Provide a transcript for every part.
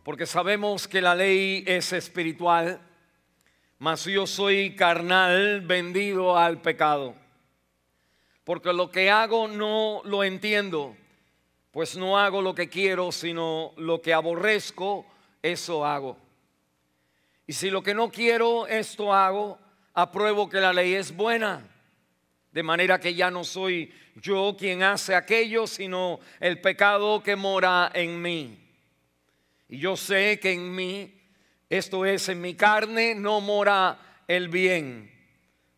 Porque sabemos que la ley es espiritual, mas yo soy carnal, vendido al pecado. Porque lo que hago no lo entiendo, pues no hago lo que quiero, sino lo que aborrezco, eso hago. Y si lo que no quiero, esto hago, apruebo que la ley es buena. De manera que ya no soy yo quien hace aquello, sino el pecado que mora en mí. Y yo sé que en mí, esto es, en mi carne, no mora el bien.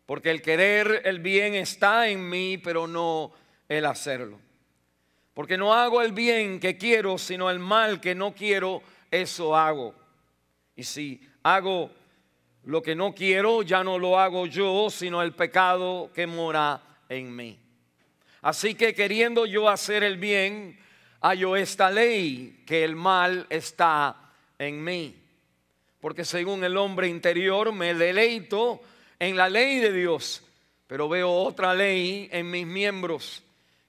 Porque el querer el bien está en mí, pero no el hacerlo. Porque no hago el bien que quiero, sino el mal que no quiero, eso hago. Y si hago lo que no quiero, ya no lo hago yo, sino el pecado que mora en mí. Así que queriendo yo hacer el bien, hallo esta ley, que el mal está en mí. Porque según el hombre interior me deleito en la ley de Dios, pero veo otra ley en mis miembros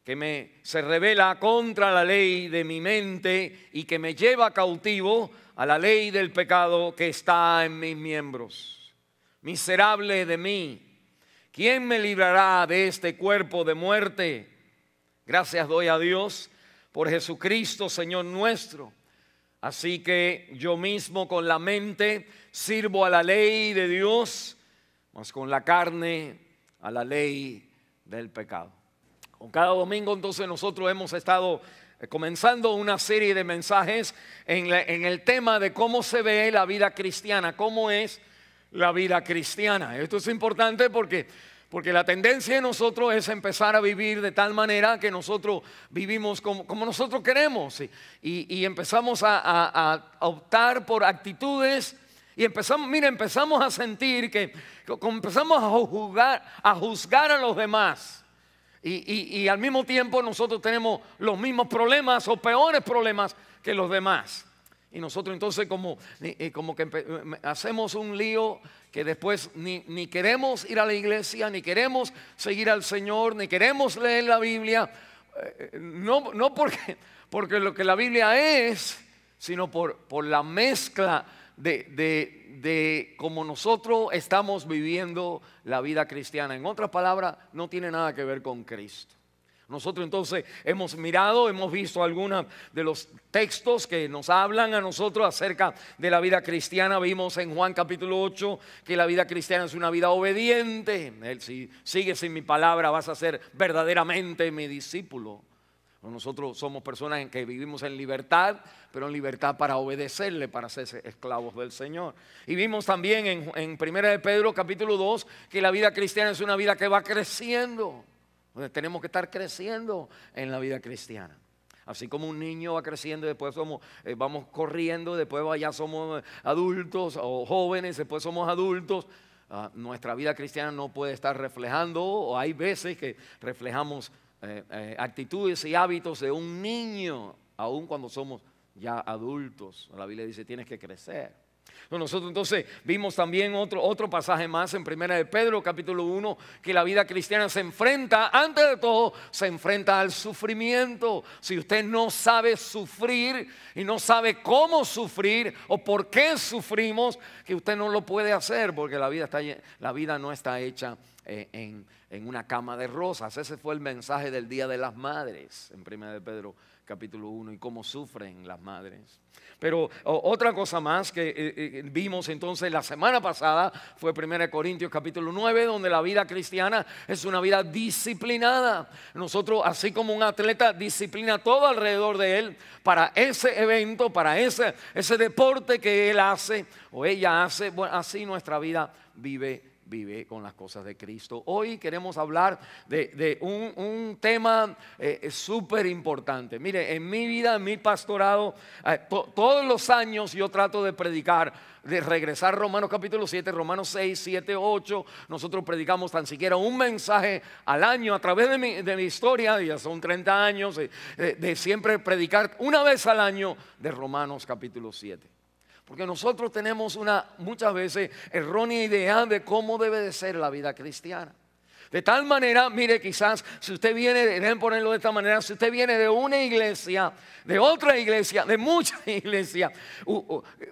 que se revela contra la ley de mi mente y que me lleva cautivo a la ley del pecado que está en mis miembros. Miserable de mí, ¿quién me librará de este cuerpo de muerte? Gracias doy a Dios por Jesucristo, Señor nuestro. Así que yo mismo con la mente sirvo a la ley de Dios, mas con la carne a la ley del pecado. Con cada domingo entonces nosotros hemos estado comenzando una serie de mensajes en el tema de cómo se ve la vida cristiana, cómo es la vida cristiana. Esto es importante porque la tendencia de nosotros es empezar a vivir de tal manera que nosotros vivimos como nosotros queremos y empezamos a optar por actitudes y empezamos a sentir que empezamos a juzgar a los demás. Y al mismo tiempo nosotros tenemos los mismos problemas o peores problemas que los demás. Y nosotros entonces como que hacemos un lío que después ni queremos ir a la iglesia, ni queremos seguir al Señor, ni queremos leer la Biblia. No porque lo que la Biblia es, sino por la mezcla de cómo nosotros estamos viviendo la vida cristiana. En otras palabras, no tiene nada que ver con Cristo. Nosotros entonces hemos visto algunos de los textos que nos hablan a nosotros acerca de la vida cristiana. Vimos en Juan capítulo 8 que la vida cristiana es una vida obediente. Si sigues en mi palabra vas a ser verdaderamente mi discípulo. Nosotros somos personas en que vivimos en libertad, pero en libertad para obedecerle, para ser esclavos del Señor. Y vimos también en 1 de Pedro capítulo 2 que la vida cristiana es una vida que va creciendo. Tenemos que estar creciendo en la vida cristiana. Así como un niño va creciendo, después vamos corriendo, después ya somos adultos o jóvenes, después somos adultos. Nuestra vida cristiana no puede estar reflejando, o hay veces que reflejamos actitudes y hábitos de un niño, aun cuando somos ya adultos. La Biblia dice tienes que crecer. Nosotros entonces vimos también otro pasaje más en 1 de Pedro capítulo 1 que la vida cristiana se enfrenta, antes de todo, se enfrenta al sufrimiento. Si usted no sabe sufrir y no sabe cómo sufrir o por qué sufrimos, que usted no lo puede hacer porque la vida no está hecha en una cama de rosas. Ese fue el mensaje del Día de las Madres en 1 de Pedro capítulo 1 y cómo sufren las madres. Pero otra cosa más que vimos entonces la semana pasada fue 1 Corintios capítulo 9, donde la vida cristiana es una vida disciplinada. Nosotros, así como un atleta disciplina todo alrededor de él para ese evento, para ese deporte que él hace o ella hace, bueno, así nuestra vida vive con las cosas de Cristo. Hoy queremos hablar de un tema súper importante. Mire, en mi vida, en mi pastorado, todos los años yo trato de predicar, de regresar a Romanos capítulo 7, Romanos 6, 7, 8. Nosotros predicamos tan siquiera un mensaje al año a través de mi historia, ya son 30 años, de siempre predicar una vez al año de Romanos capítulo 7. Porque nosotros tenemos una muchas veces errónea idea de cómo debe de ser la vida cristiana. De tal manera, mire, quizás si usted viene, deben ponerlo de esta manera, si usted viene de una iglesia, de otra iglesia, de muchas iglesias,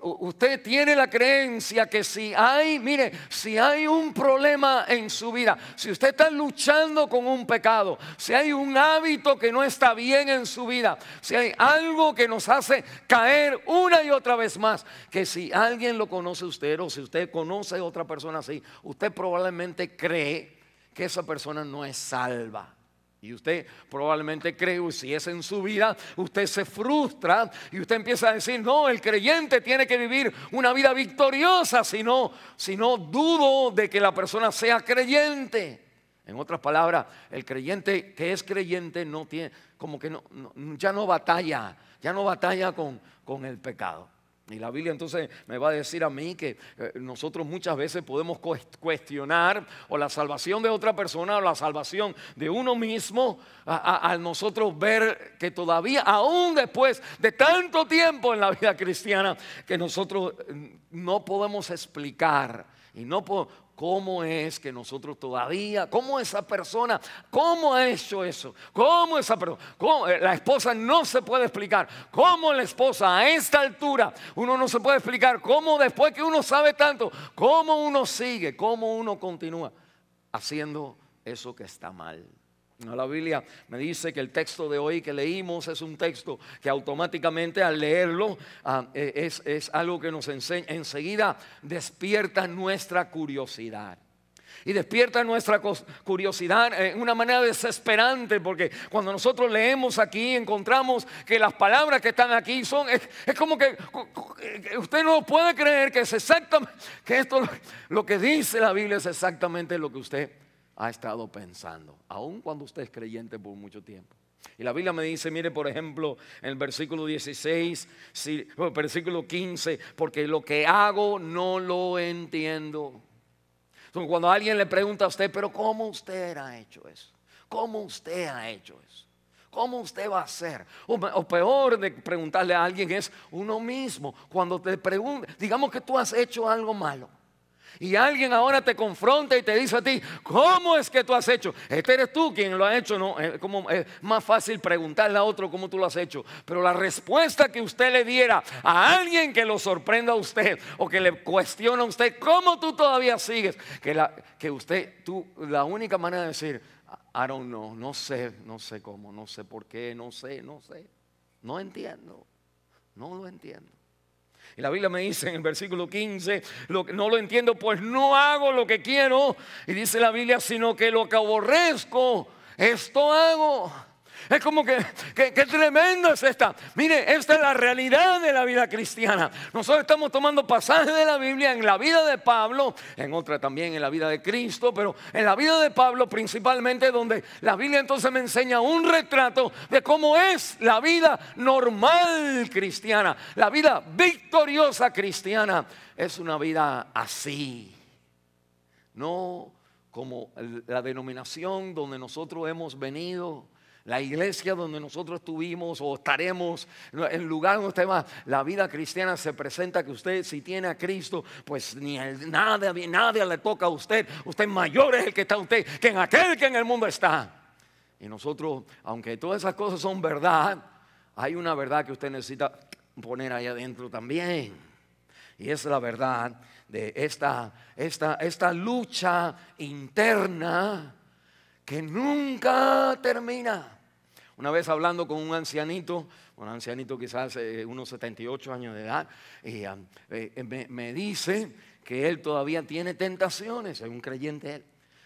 usted tiene la creencia que si hay, mire, si hay un problema en su vida, si usted está luchando con un pecado, si hay un hábito que no está bien en su vida, si hay algo que nos hace caer una y otra vez más, que si alguien lo conoce usted o si usted conoce a otra persona así, usted probablemente cree que esa persona no es salva. Y usted probablemente cree, si es en su vida, usted se frustra y usted empieza a decir, no, el creyente tiene que vivir una vida victoriosa, si no dudo de que la persona sea creyente. En otras palabras, el creyente que es creyente no tiene, como que ya no batalla con el pecado. Y la Biblia entonces me va a decir a mí que nosotros muchas veces podemos cuestionar o la salvación de otra persona o la salvación de uno mismo al nosotros ver que todavía, aún después de tanto tiempo en la vida cristiana, que nosotros no podemos explicar y no podemos. ¿Cómo es que nosotros todavía, cómo esa persona, cómo ha hecho eso? ¿Cómo esa persona? La esposa no se puede explicar. ¿Cómo la esposa a esta altura? Uno no se puede explicar. ¿Cómo después que uno sabe tanto? ¿Cómo uno sigue? ¿Cómo uno continúa haciendo eso que está mal? La Biblia me dice que el texto de hoy que leímos es un texto que automáticamente al leerlo es algo que nos enseña, enseguida despierta nuestra curiosidad. Y despierta nuestra curiosidad en una manera desesperante, porque cuando nosotros leemos aquí encontramos que las palabras que están aquí son, es como que usted no puede creer que es exactamente, que esto lo que dice la Biblia es exactamente lo que usted ha estado pensando, aun cuando usted es creyente por mucho tiempo. Y la Biblia me dice, mire por ejemplo en el versículo 16, versículo 15, porque lo que hago no lo entiendo. Entonces, cuando alguien le pregunta a usted, pero ¿cómo usted ha hecho eso? ¿Cómo usted ha hecho eso? ¿Cómo usted va a hacer? O peor de preguntarle a alguien es uno mismo. Cuando te pregunta, digamos que tú has hecho algo malo y alguien ahora te confronta y te dice a ti, ¿cómo es que tú has hecho? Este eres tú quien lo ha hecho, ¿no? Es más fácil preguntarle a otro cómo tú lo has hecho. Pero la respuesta que usted le diera a alguien que lo sorprenda a usted o que le cuestiona a usted, ¿cómo tú todavía sigues? La única manera de decir, I don't know, no sé cómo, no sé por qué, no entiendo, no lo entiendo. Y la Biblia me dice en el versículo 15, no lo entiendo, pues no hago lo que quiero. Y dice la Biblia, sino que lo que aborrezco, esto hago. Es como que tremendo es esta. Mire, esta es la realidad de la vida cristiana. Nosotros estamos tomando pasajes de la Biblia en la vida de Pablo, en otra también en la vida de Cristo, pero en la vida de Pablo principalmente, donde la Biblia entonces me enseña un retrato de cómo es la vida normal cristiana. La vida victoriosa cristiana es una vida así, no como la denominación donde nosotros hemos venido, la iglesia donde nosotros estuvimos o estaremos, el lugar donde usted va. La vida cristiana se presenta que usted, si tiene a Cristo, pues nadie le toca a usted. Usted mayor es el que está usted que en aquel que en el mundo está. Y nosotros, aunque todas esas cosas son verdad, hay una verdad que usted necesita poner ahí adentro también. Y es la verdad de esta lucha interna que nunca termina. Una vez hablando con un ancianito quizás unos 78 años de edad, y me dice que él todavía tiene tentaciones, es un creyente él.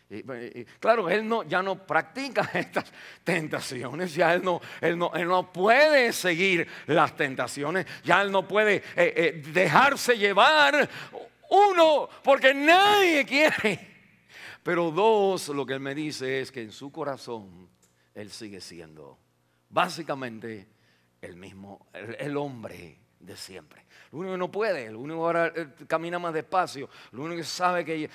Y claro, él ya no practica estas tentaciones, ya él no puede seguir las tentaciones, ya él no puede dejarse llevar, uno, porque nadie quiere. Pero dos, lo que él me dice es que en su corazón él sigue siendo básicamente el mismo, el hombre de siempre. Lo único que no puede, lo único que ahora camina más despacio, lo único que sabe que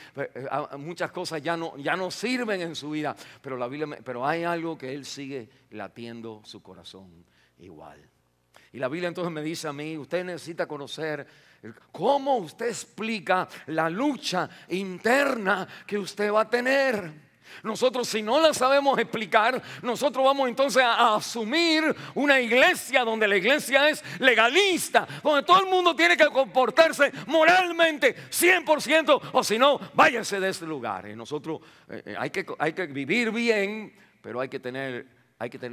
muchas cosas ya no sirven en su vida, pero pero hay algo que él sigue latiendo su corazón igual. Y la Biblia entonces me dice a mí, usted necesita conocer cómo usted explica la lucha interna que usted va a tener. Nosotros, si no la sabemos explicar, nosotros vamos entonces a asumir una iglesia donde la iglesia es legalista, donde todo el mundo tiene que comportarse moralmente 100%, o si no, váyase de este lugar. Y nosotros hay que vivir bien, pero hay que tener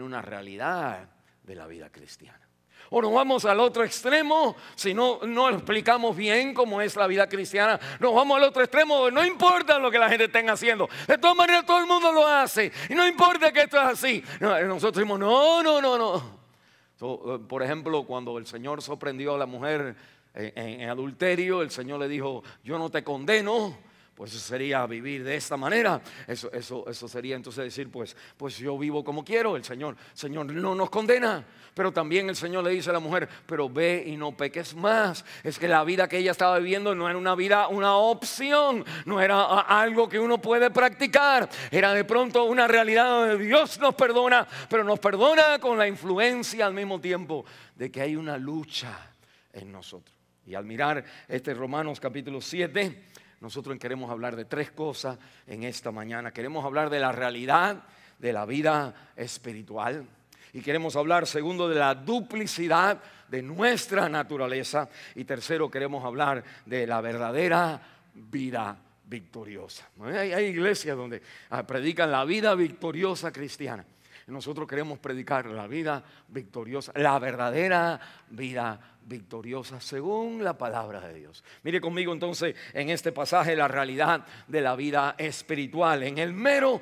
una realidad de la vida cristiana. O nos vamos al otro extremo, si no explicamos bien cómo es la vida cristiana, nos vamos al otro extremo, no importa lo que la gente esté haciendo, de todas maneras todo el mundo lo hace, y no importa que esto es así. Nosotros decimos, no. Por ejemplo, cuando el Señor sorprendió a la mujer en adulterio, el Señor le dijo, yo no te condeno. Pues eso sería vivir de esta manera. Eso sería entonces decir, pues yo vivo como quiero. El Señor no nos condena. Pero también el Señor le dice a la mujer, pero ve y no peques más. Es que la vida que ella estaba viviendo no era una opción, no era algo que uno puede practicar. Era de pronto una realidad donde Dios nos perdona, pero nos perdona con la influencia al mismo tiempo de que hay una lucha en nosotros. Y al mirar Romanos capítulo 7, nosotros queremos hablar de tres cosas en esta mañana. Queremos hablar de la realidad de la vida espiritual. Y queremos hablar, segundo, de la duplicidad de nuestra naturaleza. Y tercero, queremos hablar de la verdadera vida victoriosa. Hay iglesias donde predican la vida victoriosa cristiana. Nosotros queremos predicar la vida victoriosa, la verdadera vida victoriosa según la palabra de Dios. Mire conmigo entonces en este pasaje la realidad de la vida espiritual. El mero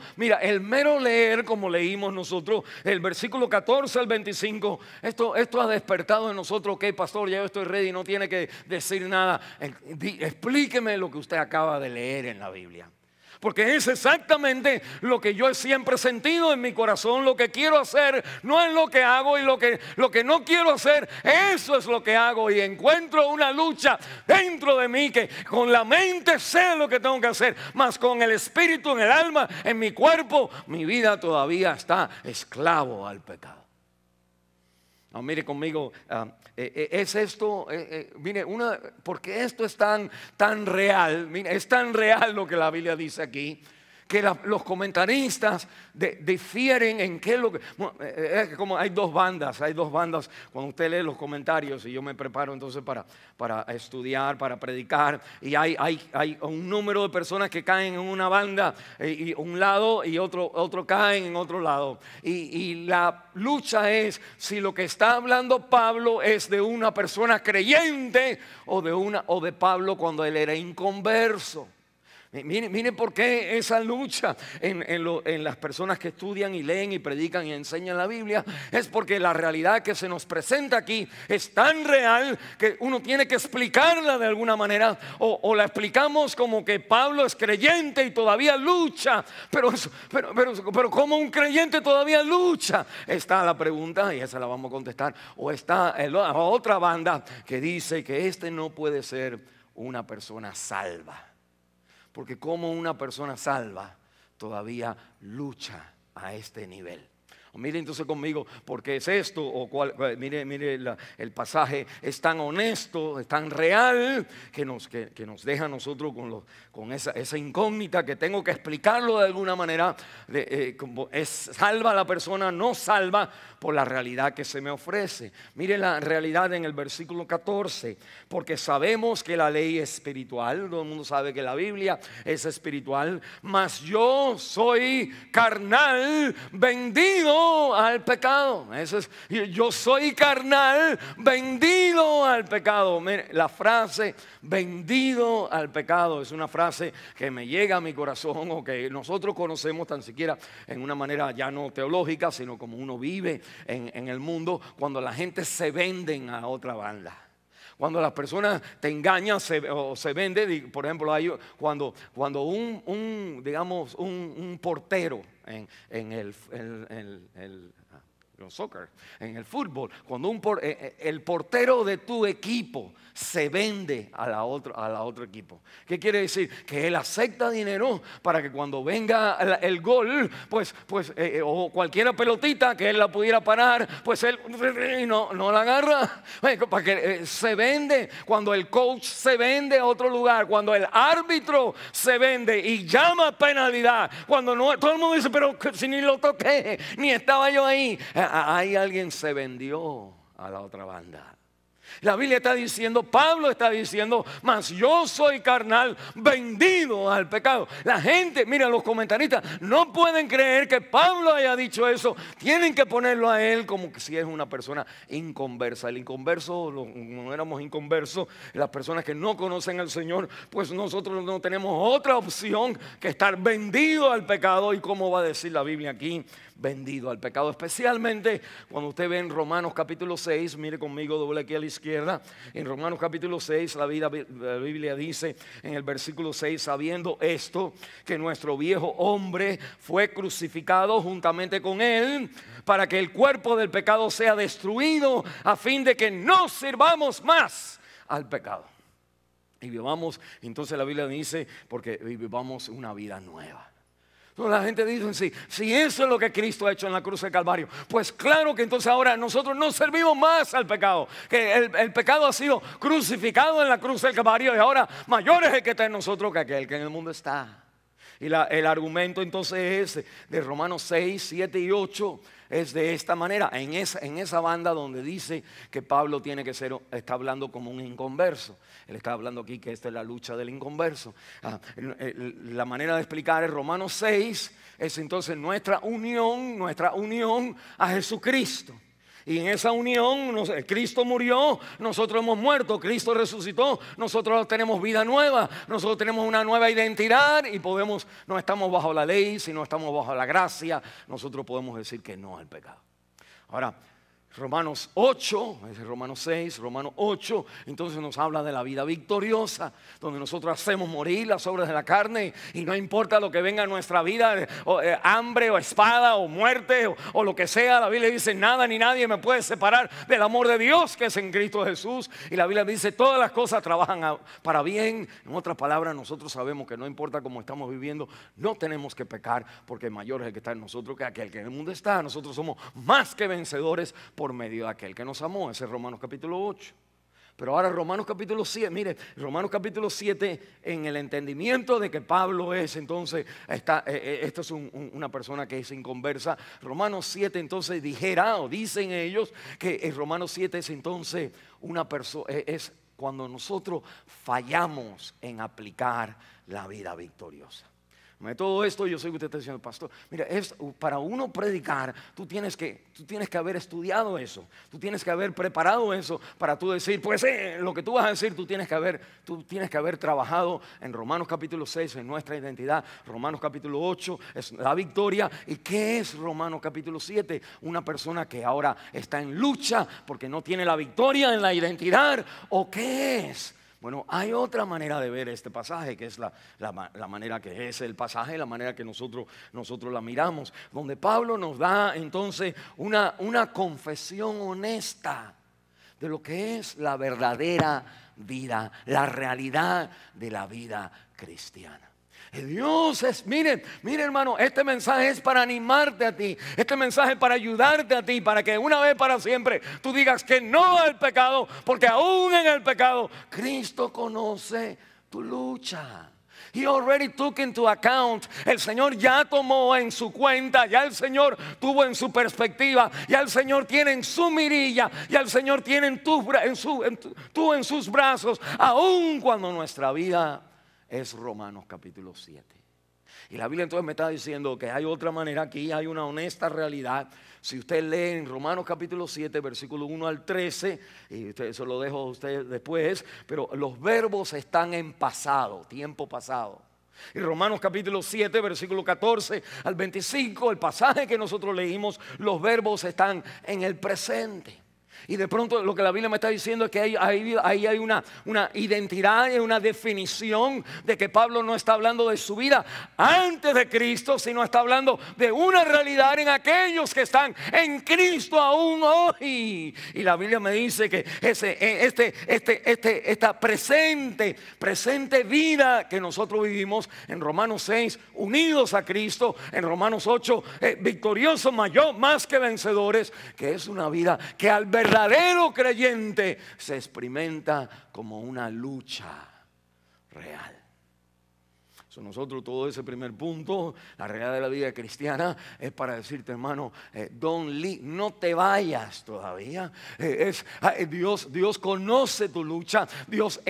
leer, como leímos nosotros, el versículo 14 al 25, esto ha despertado en nosotros, ok, pastor, ya yo estoy ready, no tiene que decir nada. Explíqueme lo que usted acaba de leer en la Biblia. Porque es exactamente lo que yo siempre he sentido en mi corazón. Lo que quiero hacer no es lo que hago, y lo que no quiero hacer, eso es lo que hago. Y encuentro una lucha dentro de mí, que con la mente sé lo que tengo que hacer, mas con el espíritu, en el alma, en mi cuerpo, mi vida todavía está esclavo al pecado. Mire conmigo, es esto, mire, porque esto es tan real, mire, es tan real lo que la Biblia dice aquí, que los comentaristas difieren en qué es lo que... Es como hay dos bandas cuando usted lee los comentarios, y yo me preparo entonces para estudiar, para predicar, y hay un número de personas que caen en una banda, y un lado, y otro caen en otro lado, y la lucha es si lo que está hablando Pablo es de una persona creyente o de Pablo cuando él era inconverso. Mire por qué esa lucha en las personas que estudian y leen y predican y enseñan la Biblia. Es porque la realidad que se nos presenta aquí es tan real que uno tiene que explicarla de alguna manera, o la explicamos como que Pablo es creyente y todavía lucha, pero como un creyente todavía lucha. Está la pregunta, y esa la vamos a contestar. O está la otra banda que dice que no puede ser una persona salva, porque como una persona salva todavía lucha a este nivel. Mire entonces conmigo, porque es esto, mire el pasaje es tan honesto, es tan real, que nos deja a nosotros con esa incógnita, que tengo que explicarlo de alguna manera. ¿Es salva la persona? No salva, por la realidad que se me ofrece. Mire la realidad en el versículo 14, porque sabemos que la ley es espiritual, todo el mundo sabe que la Biblia es espiritual, mas yo soy carnal, vendido al pecado. Yo soy carnal, vendido al pecado. Mire, la frase vendido al pecado es una frase que me llega a mi corazón, o que nosotros conocemos tan siquiera en una manera ya no teológica, sino como uno vive en el mundo, cuando la gente se venden a otra banda. Cuando las personas te engañan o se venden. Por ejemplo, cuando un portero en soccer, en el fútbol, cuando el portero de tu equipo se vende a la otro equipo. ¿Qué quiere decir? Que él acepta dinero para que cuando venga el gol, o cualquier pelotita que él la pudiera parar, pues él no la agarra. Para que se vende. Cuando el coach se vende a otro lugar, cuando el árbitro se vende y llama penalidad, cuando no, todo el mundo dice, pero si ni lo toqué, ni estaba yo ahí. Ahí alguien se vendió a la otra banda. La Biblia está diciendo, Pablo está diciendo, mas yo soy carnal, vendido al pecado. La gente, mira, los comentaristas no pueden creer que Pablo haya dicho eso. Tienen que ponerlo a él como que si es una persona inconversa. El inconverso, no éramos inconversos, las personas que no conocen al Señor, pues nosotros no tenemos otra opción que estar vendido al pecado. ¿Y cómo va a decir la Biblia aquí? Vendido al pecado, especialmente cuando usted ve en Romanos capítulo 6, mire conmigo, doble aquí a la izquierda. En Romanos capítulo 6 la Biblia dice en el versículo 6, sabiendo esto, que nuestro viejo hombre fue crucificado juntamente con él, para que el cuerpo del pecado sea destruido, a fin de que no sirvamos más al pecado y vivamos. Entonces la Biblia dice, porque vivamos una vida nueva. La gente dice, si eso es lo que Cristo ha hecho en la cruz del Calvario, pues claro que entonces ahora nosotros no servimos más al pecado. Que el pecado ha sido crucificado en la cruz del Calvario y ahora mayor es el que está en nosotros que aquel que en el mundo está. Y el argumento entonces es de Romanos 6, 7 y 8. Es de esta manera, en esa banda donde dice que Pablo está hablando como un inconverso. Él está hablando aquí que esta es la lucha del inconverso. La manera de explicar es Romanos 6, es entonces nuestra unión a Jesucristo. Y en esa unión, Cristo murió, nosotros hemos muerto, Cristo resucitó, nosotros tenemos vida nueva, nosotros tenemos una nueva identidad y no estamos bajo la ley, sino estamos bajo la gracia, nosotros podemos decir que no al pecado. Ahora, Romanos 8, Romanos 6, Romanos 8, entonces nos habla de la vida victoriosa, donde nosotros hacemos morir las obras de la carne y no importa lo que venga en nuestra vida, hambre o espada o muerte o lo que sea. La Biblia dice, nada ni nadie me puede separar del amor de Dios que es en Cristo Jesús. Y la Biblia dice, todas las cosas trabajan para bien. En otras palabras, nosotros sabemos que no importa cómo estamos viviendo, no tenemos que pecar, porque mayor es el que está en nosotros que aquel que en el mundo está. Nosotros somos más que vencedores por medio de aquel que nos amó. Ese es Romanos capítulo 8. Pero ahora Romanos capítulo 7, mire, Romanos capítulo 7, en el entendimiento de que Pablo es entonces, esto es una persona que es inconversa. Romanos 7 entonces dicen ellos que en Romanos 7 es entonces una persona, es cuando nosotros fallamos en aplicar la vida victoriosa. Todo esto yo sé que usted está diciendo, pastor, mira, para uno predicar, tú tienes que haber estudiado eso, tú tienes que haber preparado eso para tú decir, pues lo que tú vas a decir, tú tienes que haber trabajado en Romanos capítulo 6, en nuestra identidad. Romanos capítulo 8 es la victoria. ¿Y qué es Romanos capítulo 7? Una persona que ahora está en lucha porque no tiene la victoria en la identidad. ¿O qué es? Bueno, hay otra manera de ver este pasaje, que es la manera que es el pasaje, la manera que nosotros la miramos, donde Pablo nos da entonces una confesión honesta de lo que es la verdadera vida, la realidad de la vida cristiana. Dios es, mire hermano, este mensaje es para animarte a ti, este mensaje es para ayudarte a ti, para que una vez para siempre tú digas que no al pecado, porque aún en el pecado Cristo conoce tu lucha. He already took into account. El Señor ya tomó en su cuenta, ya el Señor tuvo en su perspectiva, ya el Señor tiene en su mirilla, ya el Señor tiene en sus brazos, aun cuando nuestra vida es Romanos capítulo 7. Y la Biblia entonces me está diciendo que hay otra manera, aquí hay una honesta realidad. Si usted lee en Romanos capítulo 7, versículo 1 al 13, y eso lo dejo a usted después, pero los verbos están en pasado, tiempo pasado. Y Romanos capítulo 7, versículo 14 al 25, el pasaje que nosotros leímos, los verbos están en el presente. Y de pronto lo que la Biblia me está diciendo es que ahí hay una identidad y una definición de que Pablo no está hablando de su vida antes de Cristo, sino está hablando de una realidad en aquellos que están en Cristo aún hoy. Y la Biblia me dice que esta presente vida que nosotros vivimos en Romanos 6, unidos a Cristo, en Romanos 8, victoriosos, más que vencedores, que es una vida que al verdadero creyente se experimenta como una lucha real. Nosotros todo ese primer punto, la realidad de la vida cristiana, es para decirte, hermano, no te vayas todavía. Dios conoce tu lucha, Dios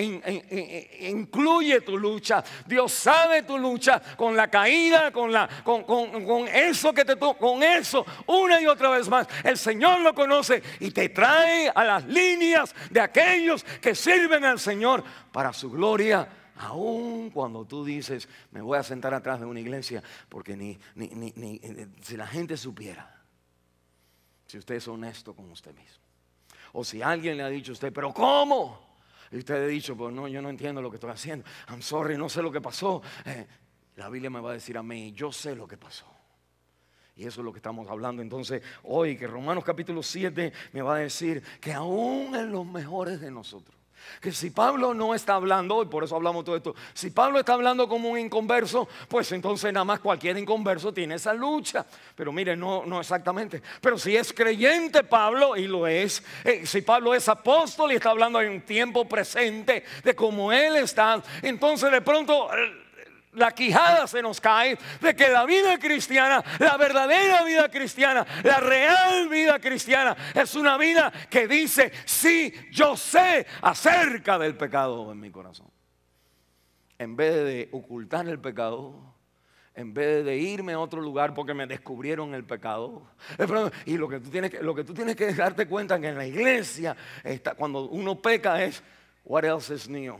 incluye tu lucha, Dios sabe tu lucha con la caída, con eso que te tocó, con eso una y otra vez más. El Señor lo conoce y te trae a las líneas de aquellos que sirven al Señor para su gloria. Aún cuando tú dices, me voy a sentar atrás de una iglesia, porque ni si la gente supiera, si usted es honesto con usted mismo, o si alguien le ha dicho a usted, pero ¿cómo? Y usted ha dicho, pues no, yo no entiendo lo que estoy haciendo, I'm sorry, no sé lo que pasó. La Biblia me va a decir a mí, yo sé lo que pasó. Y eso es lo que estamos hablando entonces hoy, que Romanos capítulo 7 me va a decir que aún en los mejores de nosotros, que si Pablo no está hablando, y por eso hablamos todo esto, si Pablo está hablando como un inconverso, pues entonces nada más cualquier inconverso tiene esa lucha. Pero mire, no exactamente. Pero si es creyente Pablo, y lo es, si Pablo es apóstol y está hablando en un tiempo presente de cómo él está, entonces de pronto la quijada se nos cae de que la vida cristiana, la verdadera vida cristiana, la real vida cristiana, es una vida que dice, sí, yo sé acerca del pecado en mi corazón. En vez de ocultar el pecado, en vez de irme a otro lugar porque me descubrieron el pecado. Y lo que tú tienes que darte cuenta es que en la iglesia, cuando uno peca es, what else is new?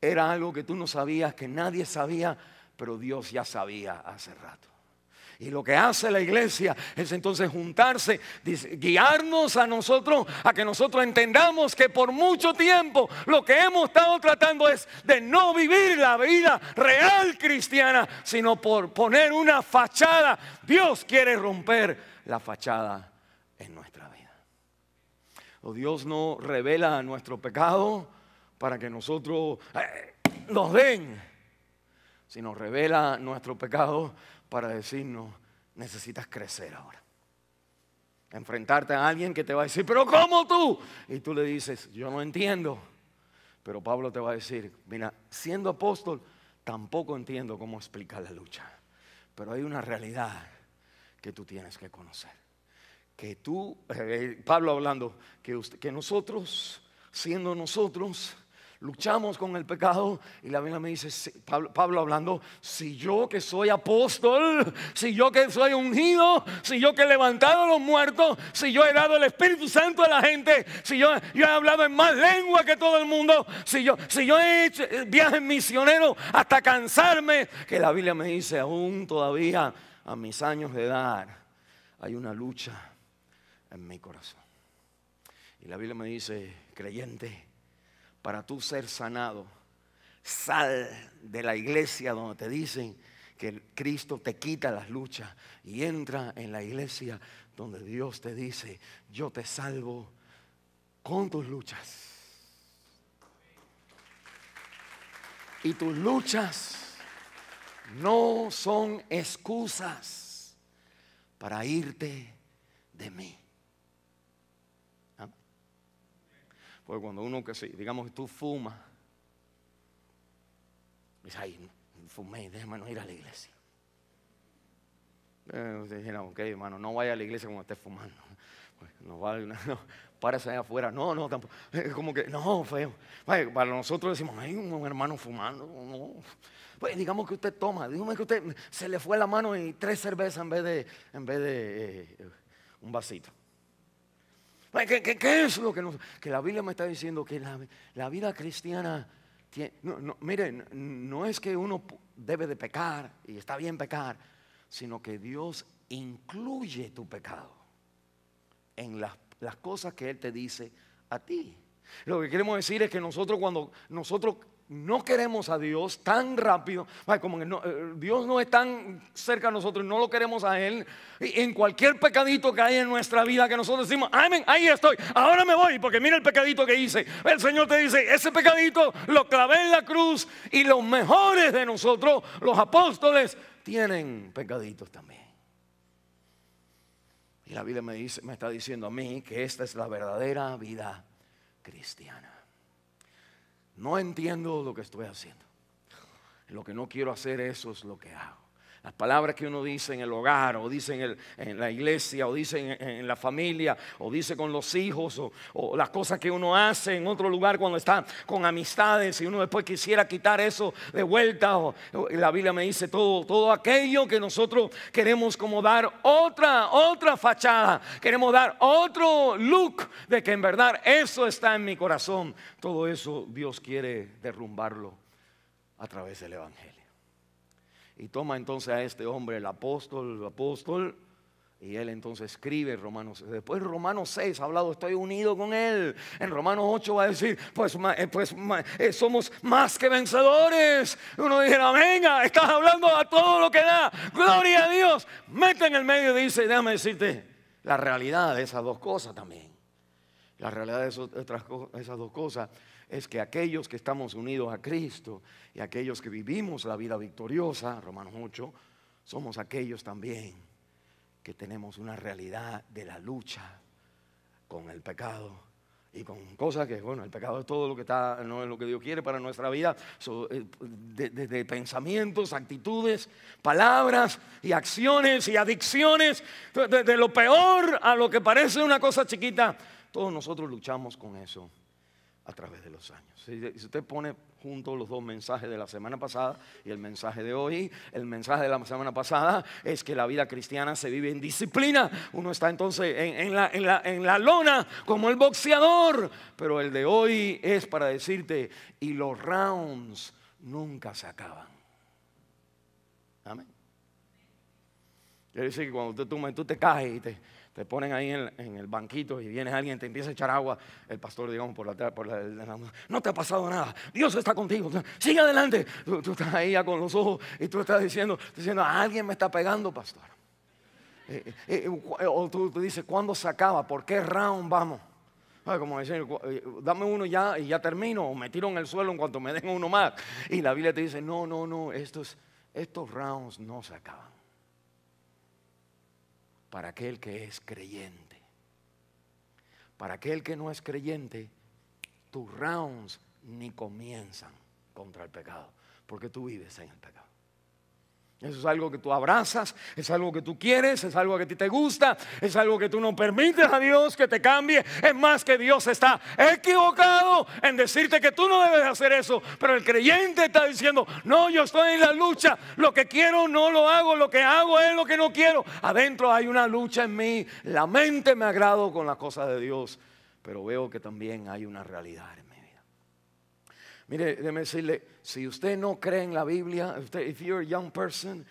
Era algo que tú no sabías, que nadie sabía, pero Dios ya sabía hace rato. Y lo que hace la iglesia es entonces juntarse, guiarnos a nosotros, a que nosotros entendamos que por mucho tiempo lo que hemos estado tratando es de no vivir la vida real cristiana, sino por poner una fachada. Dios quiere romper la fachada en nuestra vida. O Dios no revela nuestro pecado para que nosotros nos den, si nos revela nuestro pecado para decirnos, necesitas crecer ahora. Enfrentarte a alguien que te va a decir, pero ¿cómo tú? Y tú le dices, yo no entiendo. Pero Pablo te va a decir, mira, siendo apóstol, tampoco entiendo cómo explicar la lucha. Pero hay una realidad que tú tienes que conocer. Que tú, Pablo hablando, que nosotros, siendo nosotros, luchamos con el pecado. Y la Biblia me dice, Pablo hablando, si yo que soy apóstol, si yo que soy ungido, si yo que he levantado a los muertos, si yo he dado el Espíritu Santo a la gente, si yo he hablado en más lengua que todo el mundo, si yo he hecho viajes misioneros hasta cansarme, que la Biblia me dice, aún todavía a mis años de edad hay una lucha en mi corazón. Y la Biblia me dice, creyente, para tú ser sanado, sal de la iglesia donde te dicen que Cristo te quita las luchas y entra en la iglesia donde Dios te dice, yo te salvo con tus luchas. Y tus luchas no son excusas para irte de mí. Porque cuando uno que sí, digamos que tú fumas, dices, ay, fumé, déjame no ir a la iglesia. Usted dijera, ok, hermano, no vaya a la iglesia cuando estés fumando. Pues, no vale, no, párese allá afuera. No, tampoco. Es como que, no, feo. Para nosotros decimos, hay un hermano fumando. No. Pues digamos que usted toma, dígame que usted se le fue la mano y 3 cervezas en vez de un vasito. ¿Qué es lo que la Biblia me está diciendo? Que la vida cristiana miren, no es que uno debe de pecar y está bien pecar, sino que Dios incluye tu pecado en las cosas que Él te dice a ti. Lo que queremos decir es que cuando nosotros no queremos a Dios tan rápido, como que Dios no es tan cerca de nosotros, no lo queremos a Él, y en cualquier pecadito que hay en nuestra vida que nosotros decimos, amén, ahí estoy, ahora me voy, porque mira el pecadito que hice. El Señor te dice, ese pecadito lo clavé en la cruz, y los mejores de nosotros, los apóstoles, tienen pecaditos también. Y la Biblia me está diciendo a mí que esta es la verdadera vida cristiana. No entiendo lo que estoy haciendo. Lo que no quiero hacer, eso es lo que hago. Las palabras que uno dice en el hogar, o dice en la iglesia, o dice en la familia, o dice con los hijos, o las cosas que uno hace en otro lugar cuando está con amistades y uno después quisiera quitar eso de vuelta. La Biblia me dice todo aquello que nosotros queremos como dar otra fachada, queremos dar otro look de que en verdad eso está en mi corazón. Todo eso Dios quiere derrumbarlo a través del Evangelio. Y toma entonces a este hombre, el apóstol, y él entonces escribe Romanos. Después Romanos 6 ha hablado, estoy unido con él. En Romanos 8 va a decir, somos más que vencedores. Uno dijera, venga, estás hablando a todo lo que da, gloria a Dios. Mete en el medio y dice, déjame decirte la realidad de esas dos cosas también. La realidad de esas dos cosas es que aquellos que estamos unidos a Cristo y aquellos que vivimos la vida victoriosa, Romanos 8, somos aquellos también que tenemos una realidad de la lucha con el pecado y con cosas que, bueno, el pecado es todo lo que está, no es lo que Dios quiere para nuestra vida, desde pensamientos, actitudes, palabras y acciones y adicciones, de lo peor a lo que parece una cosa chiquita. Todos nosotros luchamos con eso a través de los años. Si usted pone juntos los dos mensajes de la semana pasada y el mensaje de hoy, el mensaje de la semana pasada es que la vida cristiana se vive en disciplina. Uno está entonces en la lona como el boxeador, pero el de hoy es para decirte, y los rounds nunca se acaban. Amén. Quiere decir que cuando tú te caes y te ponen ahí en el banquito y viene alguien, te empieza a echar agua, el pastor, digamos, no te ha pasado nada, Dios está contigo, sigue adelante. Tú estás ahí ya con los ojos y tú estás diciendo, alguien me está pegando, pastor. O tú dices, ¿cuándo se acaba? ¿Por qué round vamos? Como decir, dame uno ya y ya termino, o me tiro en el suelo en cuanto me den uno más. Y la Biblia te dice, no, estos rounds no se acaban. Para aquel que es creyente. Para aquel que no es creyente, tus rounds ni comienzan contra el pecado, porque tú vives en el pecado. Eso es algo que tú abrazas, es algo que tú quieres, es algo que a ti te gusta, es algo que tú no permites a Dios que te cambie. Es más, que Dios está equivocado en decirte que tú no debes hacer eso, pero el creyente está diciendo, no, yo estoy en la lucha, lo que quiero no lo hago, lo que hago es lo que no quiero. Adentro hay una lucha en mí, la mente me agrado con las cosas de Dios, pero veo que también hay una realidad en mí. Mire, déjeme decirle, si usted no cree en la Biblia, if you're a young person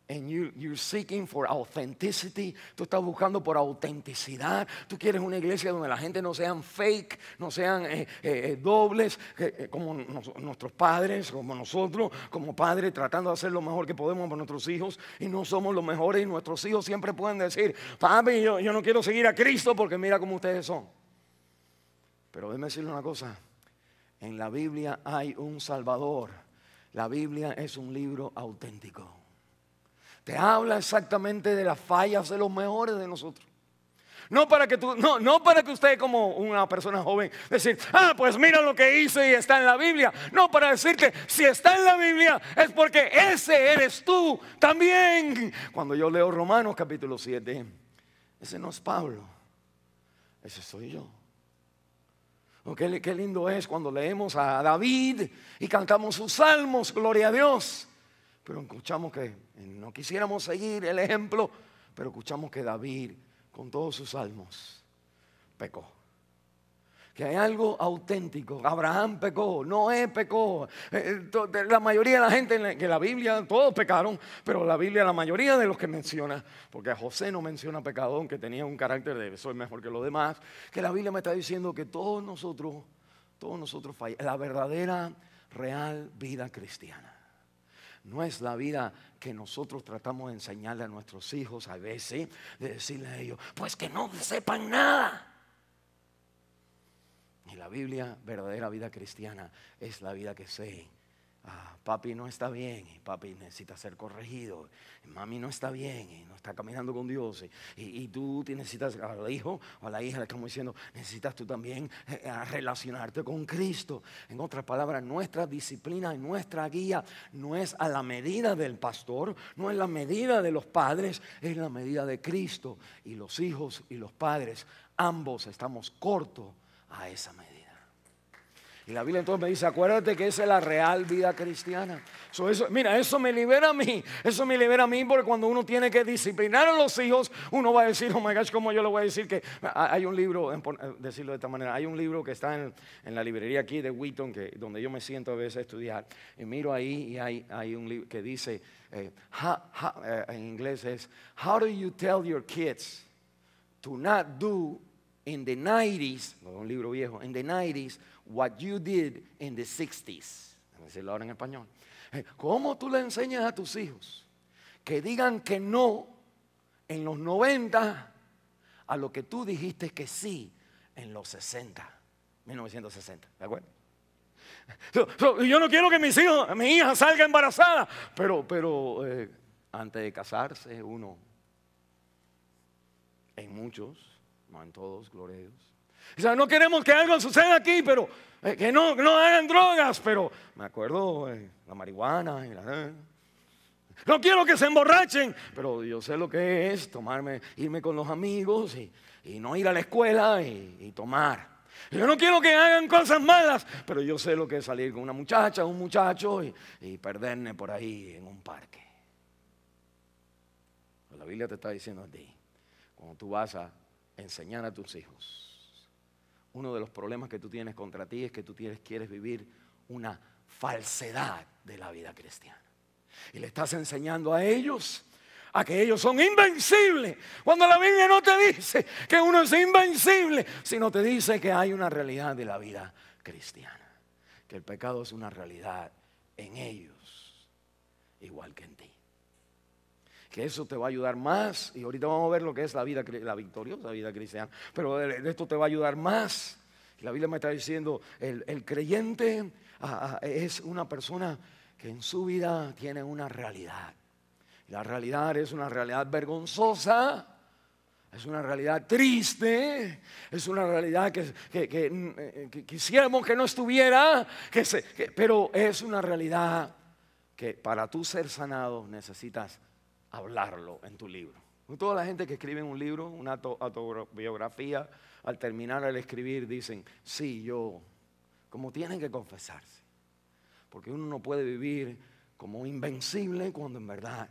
and you're seeking for authenticity, tú estás buscando por autenticidad, tú quieres una iglesia donde la gente no sean fake, no sean dobles, como nuestros padres, como nosotros, como padres, tratando de hacer lo mejor que podemos por nuestros hijos y no somos los mejores, y nuestros hijos siempre pueden decir, papi, yo no quiero seguir a Cristo porque mira cómo ustedes son. Pero déjeme decirle una cosa. En la Biblia hay un Salvador. La Biblia es un libro auténtico. Te habla exactamente de las fallas de los mejores de nosotros. No para que usted, como una persona joven, decir, pues mira lo que hice y está en la Biblia. No, para decirte, si está en la Biblia es porque ese eres tú también. Cuando yo leo Romanos capítulo 7, ese no es Pablo, ese soy yo. Qué lindo es cuando leemos a David y cantamos sus salmos, gloria a Dios. Pero escuchamos que no quisiéramos seguir el ejemplo, pero escuchamos que David, con todos sus salmos, pecó. que hay algo auténtico. Abraham pecó, Noé pecó, la mayoría de la gente que la Biblia, todos pecaron, pero la Biblia, la mayoría de los que menciona, porque a José no menciona pecado, aunque tenía un carácter de soy mejor que los demás, que la Biblia me está diciendo que todos nosotros fallamos. La verdadera, real vida cristiana no es la vida que nosotros tratamos de enseñarle a nuestros hijos a veces, de decirle a ellos, pues que no sepan nada. Y la Biblia, verdadera vida cristiana, es la vida que sé. Papi no está bien y papi necesita ser corregido. Y mami no está bien y no está caminando con Dios. Y tú necesitas, al hijo o a la hija, le estamos diciendo, necesitas tú también relacionarte con Cristo. En otras palabras, nuestra disciplina y nuestra guía no es a la medida del pastor, no es la medida de los padres, es la medida de Cristo. Y los hijos y los padres, ambos estamos cortos a esa medida. Y la Biblia entonces me dice, acuérdate que esa es la real vida cristiana. Mira, eso me libera a mí. Eso me libera a mí porque cuando uno tiene que disciplinar a los hijos, uno va a decir, oh my gosh, ¿cómo yo le voy a decir que hay un libro, decirlo de esta manera, hay un libro que está en la librería aquí de Wheaton, donde yo me siento a veces a estudiar. Y miro ahí y hay un libro que dice, en inglés es, How do you tell your kids to not do in the 90s, un libro viejo, in the 90s, what you did in the 60s. Vamos a decirlo ahora en español. ¿Cómo tú le enseñas a tus hijos que digan que no en los 90 a lo que tú dijiste que sí en los 1960? ¿De acuerdo? Yo no quiero que mi hija salga embarazada, pero antes de casarse uno, en muchos, no en todos, gloria a Dios. O sea, no queremos que algo suceda aquí, pero que no hagan drogas, pero me acuerdo la marihuana no quiero que se emborrachen, pero yo sé lo que es irme con los amigos y no ir a la escuela y tomar. Yo no quiero que hagan cosas malas, pero yo sé lo que es salir con una muchacha, un muchacho y perderme por ahí en un parque. La Biblia te está diciendo a ti, cuando tú vas a enseñar a tus hijos, uno de los problemas que tú tienes contra ti es que tú quieres vivir una falsedad de la vida cristiana. Y le estás enseñando a ellos a que ellos son invencibles. Cuando la Biblia no te dice que uno es invencible, sino te dice que hay una realidad de la vida cristiana. Que el pecado es una realidad en ellos, igual que en ti. Que eso te va a ayudar más, y ahorita vamos a ver lo que es la victoriosa vida cristiana, pero de esto te va a ayudar más. La Biblia me está diciendo, el creyente es una persona que en su vida tiene una realidad. La realidad es una realidad vergonzosa, es una realidad triste, es una realidad que quisiéramos que no estuviera, pero es una realidad que para tú ser sanado necesitas hablarlo en tu libro. Toda la gente que escribe un libro, una autobiografía, al terminar al escribir dicen, sí, yo, como tienen que confesarse. Porque uno no puede vivir como invencible cuando en verdad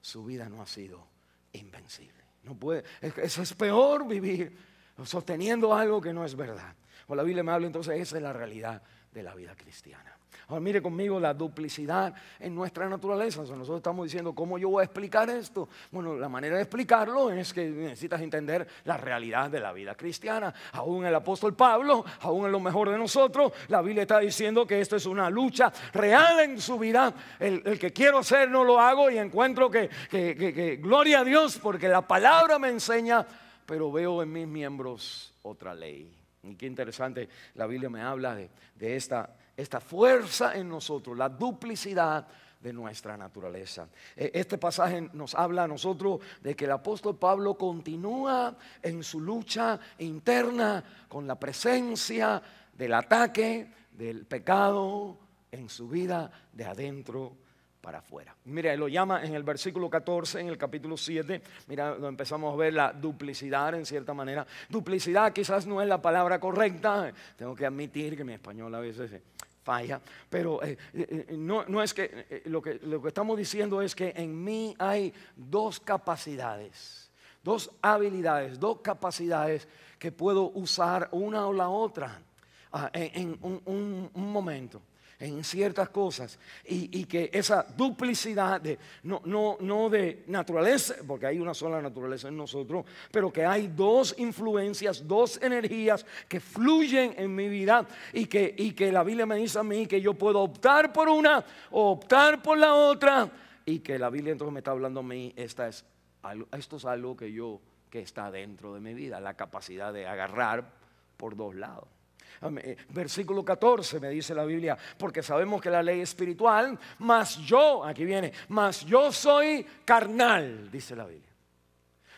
su vida no ha sido invencible. No puede, eso es peor, vivir sosteniendo algo que no es verdad. O la Biblia me habla entonces, esa es la realidad de la vida cristiana. Ahora mire conmigo la duplicidad en nuestra naturaleza. O sea, nosotros estamos diciendo, ¿cómo yo voy a explicar esto? Bueno, la manera de explicarlo es que necesitas entender la realidad de la vida cristiana. Aún el apóstol Pablo, aún en lo mejor de nosotros, la Biblia está diciendo que esto es una lucha real en su vida. El que quiero hacer no lo hago y encuentro que gloria a Dios porque la palabra me enseña, pero veo en mis miembros otra ley. Y qué interesante, la Biblia me habla de esta fuerza en nosotros, la duplicidad de nuestra naturaleza. Este pasaje nos habla a nosotros de que el apóstol Pablo continúa en su lucha interna con la presencia del ataque del pecado en su vida de adentro para afuera. Mira, lo llama en el versículo 14, en el capítulo 7, mira, lo empezamos a ver la duplicidad en cierta manera. Duplicidad quizás no es la palabra correcta, tengo que admitir que mi español a veces falla, pero no es que lo que estamos diciendo es que en mí hay dos capacidades, dos habilidades, dos capacidades que puedo usar una o la otra en un momento, en ciertas cosas, y que esa duplicidad de no de naturaleza, porque hay una sola naturaleza en nosotros, pero que hay dos influencias, dos energías que fluyen en mi vida, y que la Biblia me dice a mí que yo puedo optar por una o optar por la otra, y que la Biblia entonces me está hablando a mí, esto es algo que está dentro de mi vida, la capacidad de agarrar por dos lados. Versículo 14 me dice la Biblia, porque sabemos que la ley es espiritual, mas yo soy carnal, dice la Biblia.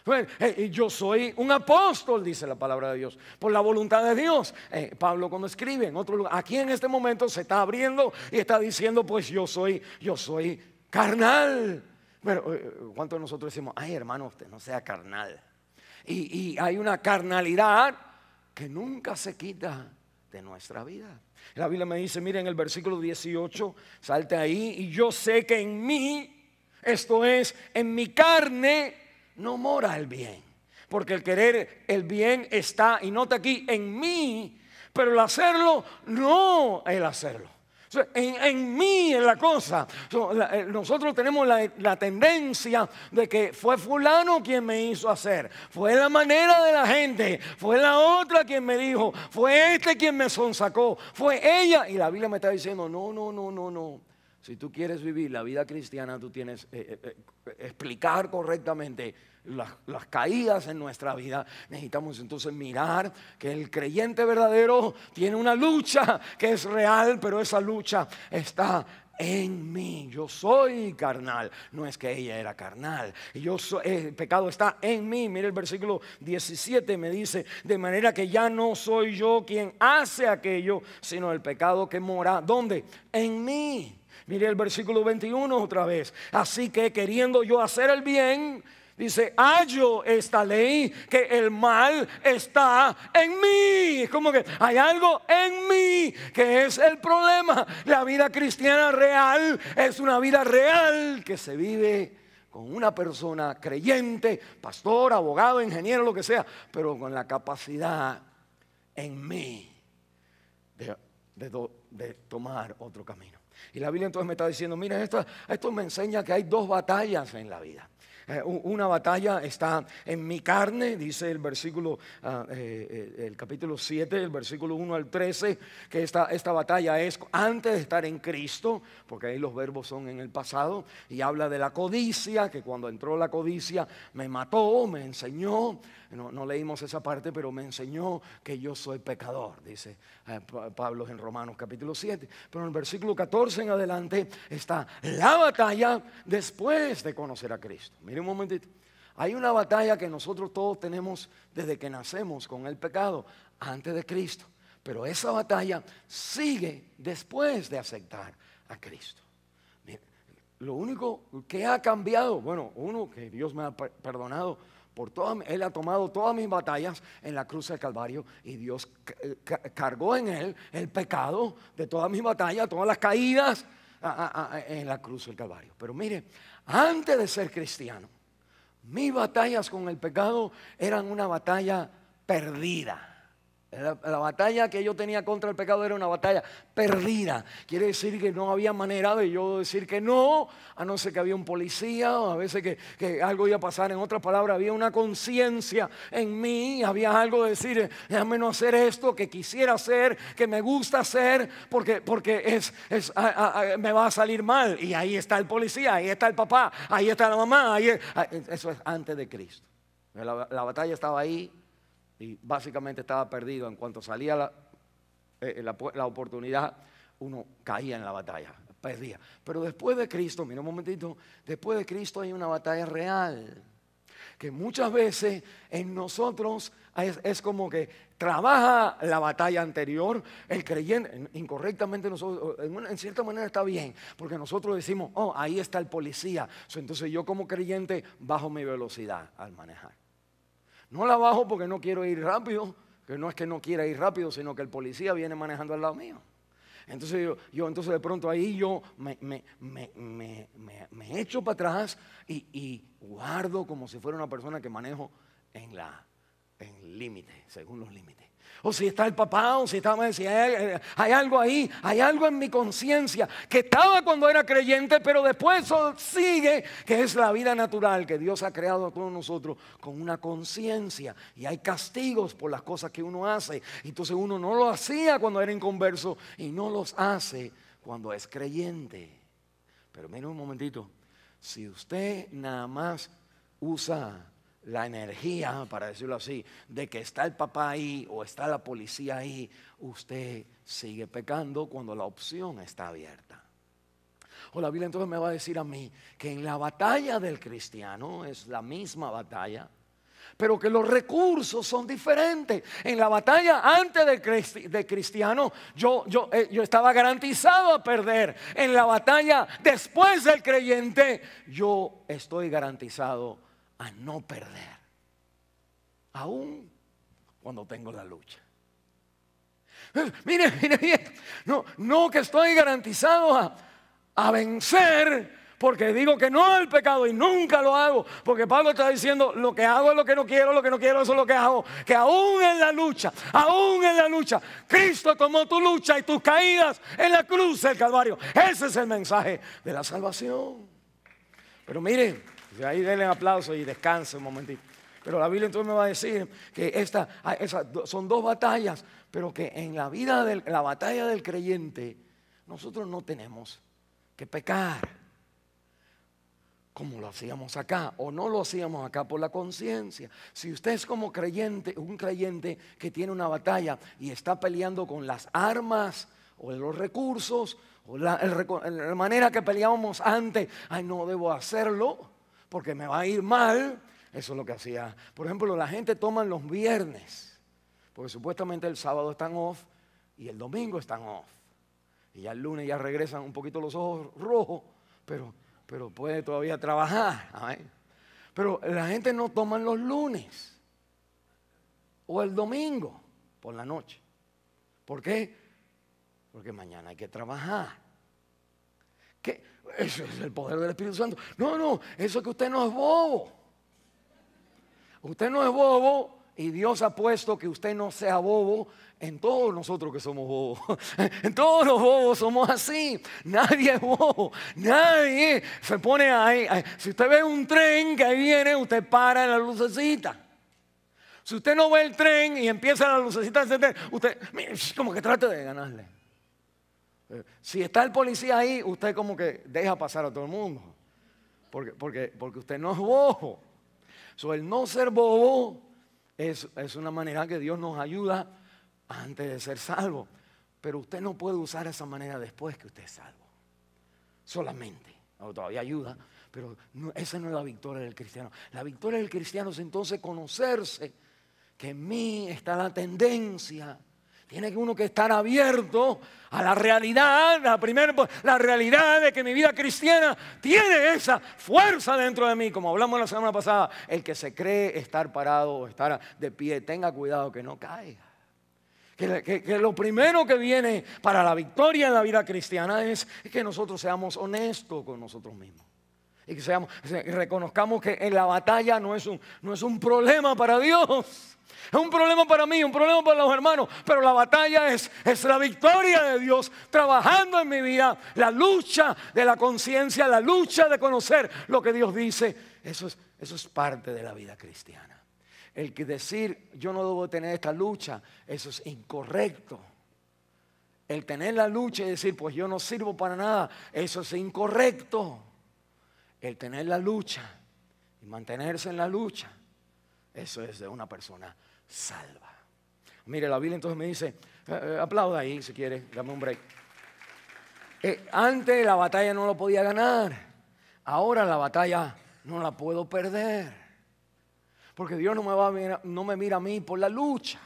Bueno, yo soy un apóstol, dice la palabra de Dios, por la voluntad de Dios. Pablo, cuando escribe en otro lugar, aquí en este momento se está abriendo y está diciendo, pues yo soy carnal. Pero ¿cuántos de nosotros decimos, ay hermano, usted no sea carnal? Y hay una carnalidad que nunca se quita de nuestra vida. La Biblia me dice, miren el versículo 18, salte ahí, y yo sé que en mí, esto es, en mi carne, no mora el bien. Porque el querer el bien está, y nota aquí, en mí, pero el hacerlo, no el hacerlo. En mí es la cosa. Nosotros tenemos la tendencia de que fue fulano quien me hizo hacer, fue la manera de la gente, fue la otra quien me dijo, fue este quien me sonsacó, fue ella. Y la Biblia me está diciendo, no. Si tú quieres vivir la vida cristiana, tú tienes explicar correctamente las caídas en nuestra vida. Necesitamos entonces mirar que el creyente verdadero tiene una lucha que es real, pero esa lucha está en mí. Yo soy carnal, no es que ella era carnal. El pecado está en mí. Mire el versículo 17, me dice, de manera que ya no soy yo quien hace aquello, sino el pecado que mora, ¿dónde? En mí. Mire el versículo 21 otra vez. Así que queriendo yo hacer el bien, dice, hallo esta ley, que el mal está en mí. Es como que hay algo en mí que es el problema. La vida cristiana real es una vida real que se vive con una persona creyente, pastor, abogado, ingeniero, lo que sea, pero con la capacidad en mí de tomar otro camino. Y la Biblia entonces me está diciendo, mira, esto me enseña que hay dos batallas en la vida. Una batalla está en mi carne, dice el versículo, el capítulo 7, el versículo 1 al 13, que esta batalla es antes de estar en Cristo, porque ahí los verbos son en el pasado, y habla de la codicia, que cuando entró la codicia me mató, me enseñó, no leímos esa parte, pero me enseñó que yo soy pecador, dice Pablo en Romanos capítulo 7. Pero en el versículo 14 en adelante está la batalla después de conocer a Cristo. Mire un momentito. Hay una batalla que nosotros todos tenemos desde que nacemos con el pecado, antes de Cristo. Pero esa batalla sigue después de aceptar a Cristo. Mire, lo único que ha cambiado, bueno, uno, que Dios me ha perdonado por Él ha tomado todas mis batallas en la cruz del Calvario, y Dios cargó en Él el pecado de todas mis batallas, todas las caídas en la cruz del Calvario. Pero mire, antes de ser cristiano, mis batallas con el pecado eran una batalla perdida. La batalla que yo tenía contra el pecado era una batalla perdida. Quiere decir que no había manera de yo decir que no, a no ser que había un policía, o a veces que algo iba a pasar. En otras palabras, había una conciencia en mí, había algo de decir, déjame no hacer esto que quisiera hacer, que me gusta hacer, porque me va a salir mal. Y ahí está el policía, ahí está el papá, ahí está la mamá. Eso es antes de Cristo. La batalla estaba ahí. Y básicamente estaba perdido. En cuanto salía la oportunidad, uno caía en la batalla, perdía. Pero después de Cristo, mira un momentito, después de Cristo hay una batalla real, que muchas veces en nosotros es como que trabaja la batalla anterior. El creyente, incorrectamente nosotros, en cierta manera está bien, porque nosotros decimos, oh, ahí está el policía. Entonces yo como creyente bajo mi velocidad al manejar. No la bajo porque no quiero ir rápido, que no es que no quiera ir rápido, sino que el policía viene manejando al lado mío. Entonces entonces de pronto ahí yo me echo para atrás y guardo como si fuera una persona que manejo en límite, según los límites. O si está el papá, o si está, si hay algo ahí, hay algo en mi conciencia que estaba cuando era creyente, pero después sigue, que es la vida natural que Dios ha creado a todos nosotros con una conciencia. Y hay castigos por las cosas que uno hace. Entonces uno no lo hacía cuando era inconverso y no los hace cuando es creyente. Pero mire un momentito, si usted nada más usa la energía, para decirlo así, de que está el papá ahí o está la policía ahí, usted sigue pecando cuando la opción está abierta. O la Biblia entonces me va a decir a mí que en la batalla del cristiano es la misma batalla, pero que los recursos son diferentes. En la batalla antes del cristiano yo estaba garantizado a perder. En la batalla después del creyente yo estoy garantizado a no perder, aún cuando tengo la lucha. Mire, no que estoy garantizado a vencer, porque digo que no al pecado y nunca lo hago, porque Pablo está diciendo lo que hago es lo que no quiero, eso es lo que hago, que aún en la lucha, Cristo tomó tu lucha y tus caídas en la cruz del Calvario. Ese es el mensaje de la salvación. Pero miren, ahí denle aplauso y descanse un momentito. Pero la Biblia entonces me va a decir que esas son dos batallas, pero que en la batalla del creyente nosotros no tenemos que pecar como lo hacíamos acá, o no lo hacíamos acá por la conciencia. Si usted es como creyente, un creyente que tiene una batalla y está peleando con las armas o los recursos, o la manera que peleábamos antes, ay, no debo hacerlo porque me va a ir mal. Eso es lo que hacía. Por ejemplo, la gente toma los viernes, porque supuestamente el sábado están off y el domingo están off. Y ya el lunes ya regresan un poquito los ojos rojos, pero puede todavía trabajar. Amén. Pero la gente no toma los lunes o el domingo por la noche. ¿Por qué? Porque mañana hay que trabajar. ¿Qué? Eso es el poder del Espíritu Santo. No, eso es que usted no es bobo. Usted no es bobo y Dios ha puesto que usted no sea bobo en todos nosotros que somos bobos. En todos los bobos somos así. Nadie es bobo. Nadie se pone ahí. Si usted ve un tren que ahí viene, usted para en la lucecita. Si usted no ve el tren y empieza la lucecita a encender, usted como que trate de ganarle. Si está el policía ahí, usted como que deja pasar a todo el mundo. Porque usted no es bobo. El no ser bobo es una manera que Dios nos ayuda antes de ser salvo. Pero usted no puede usar esa manera después que usted es salvo. Solamente. Todavía ayuda, pero esa no es la victoria del cristiano. La victoria del cristiano es entonces conocerse que en mí está la tendencia. Tiene que uno que estar abierto a la realidad, la realidad de que mi vida cristiana tiene esa fuerza dentro de mí. Como hablamos la semana pasada, el que se cree estar parado o estar de pie, tenga cuidado que no caiga. Que lo primero que viene para la victoria en la vida cristiana es que nosotros seamos honestos con nosotros mismos. Y que reconozcamos que en la batalla no es un problema para Dios. Es un problema para mí, un problema para los hermanos, pero la batalla es la victoria de Dios trabajando en mi vida, la lucha de la conciencia, la lucha de conocer lo que Dios dice. Eso es parte de la vida cristiana. El que decir yo no debo tener esta lucha, eso es incorrecto. El tener la lucha y decir pues yo no sirvo para nada, eso es incorrecto. El tener la lucha y mantenerse en la lucha, eso es de una persona salva. Mire, la Biblia entonces me dice, aplauda ahí si quiere, dame un break. Antes la batalla no lo podía ganar, ahora la batalla no la puedo perder. Porque Dios no me mira a mí por la lucha.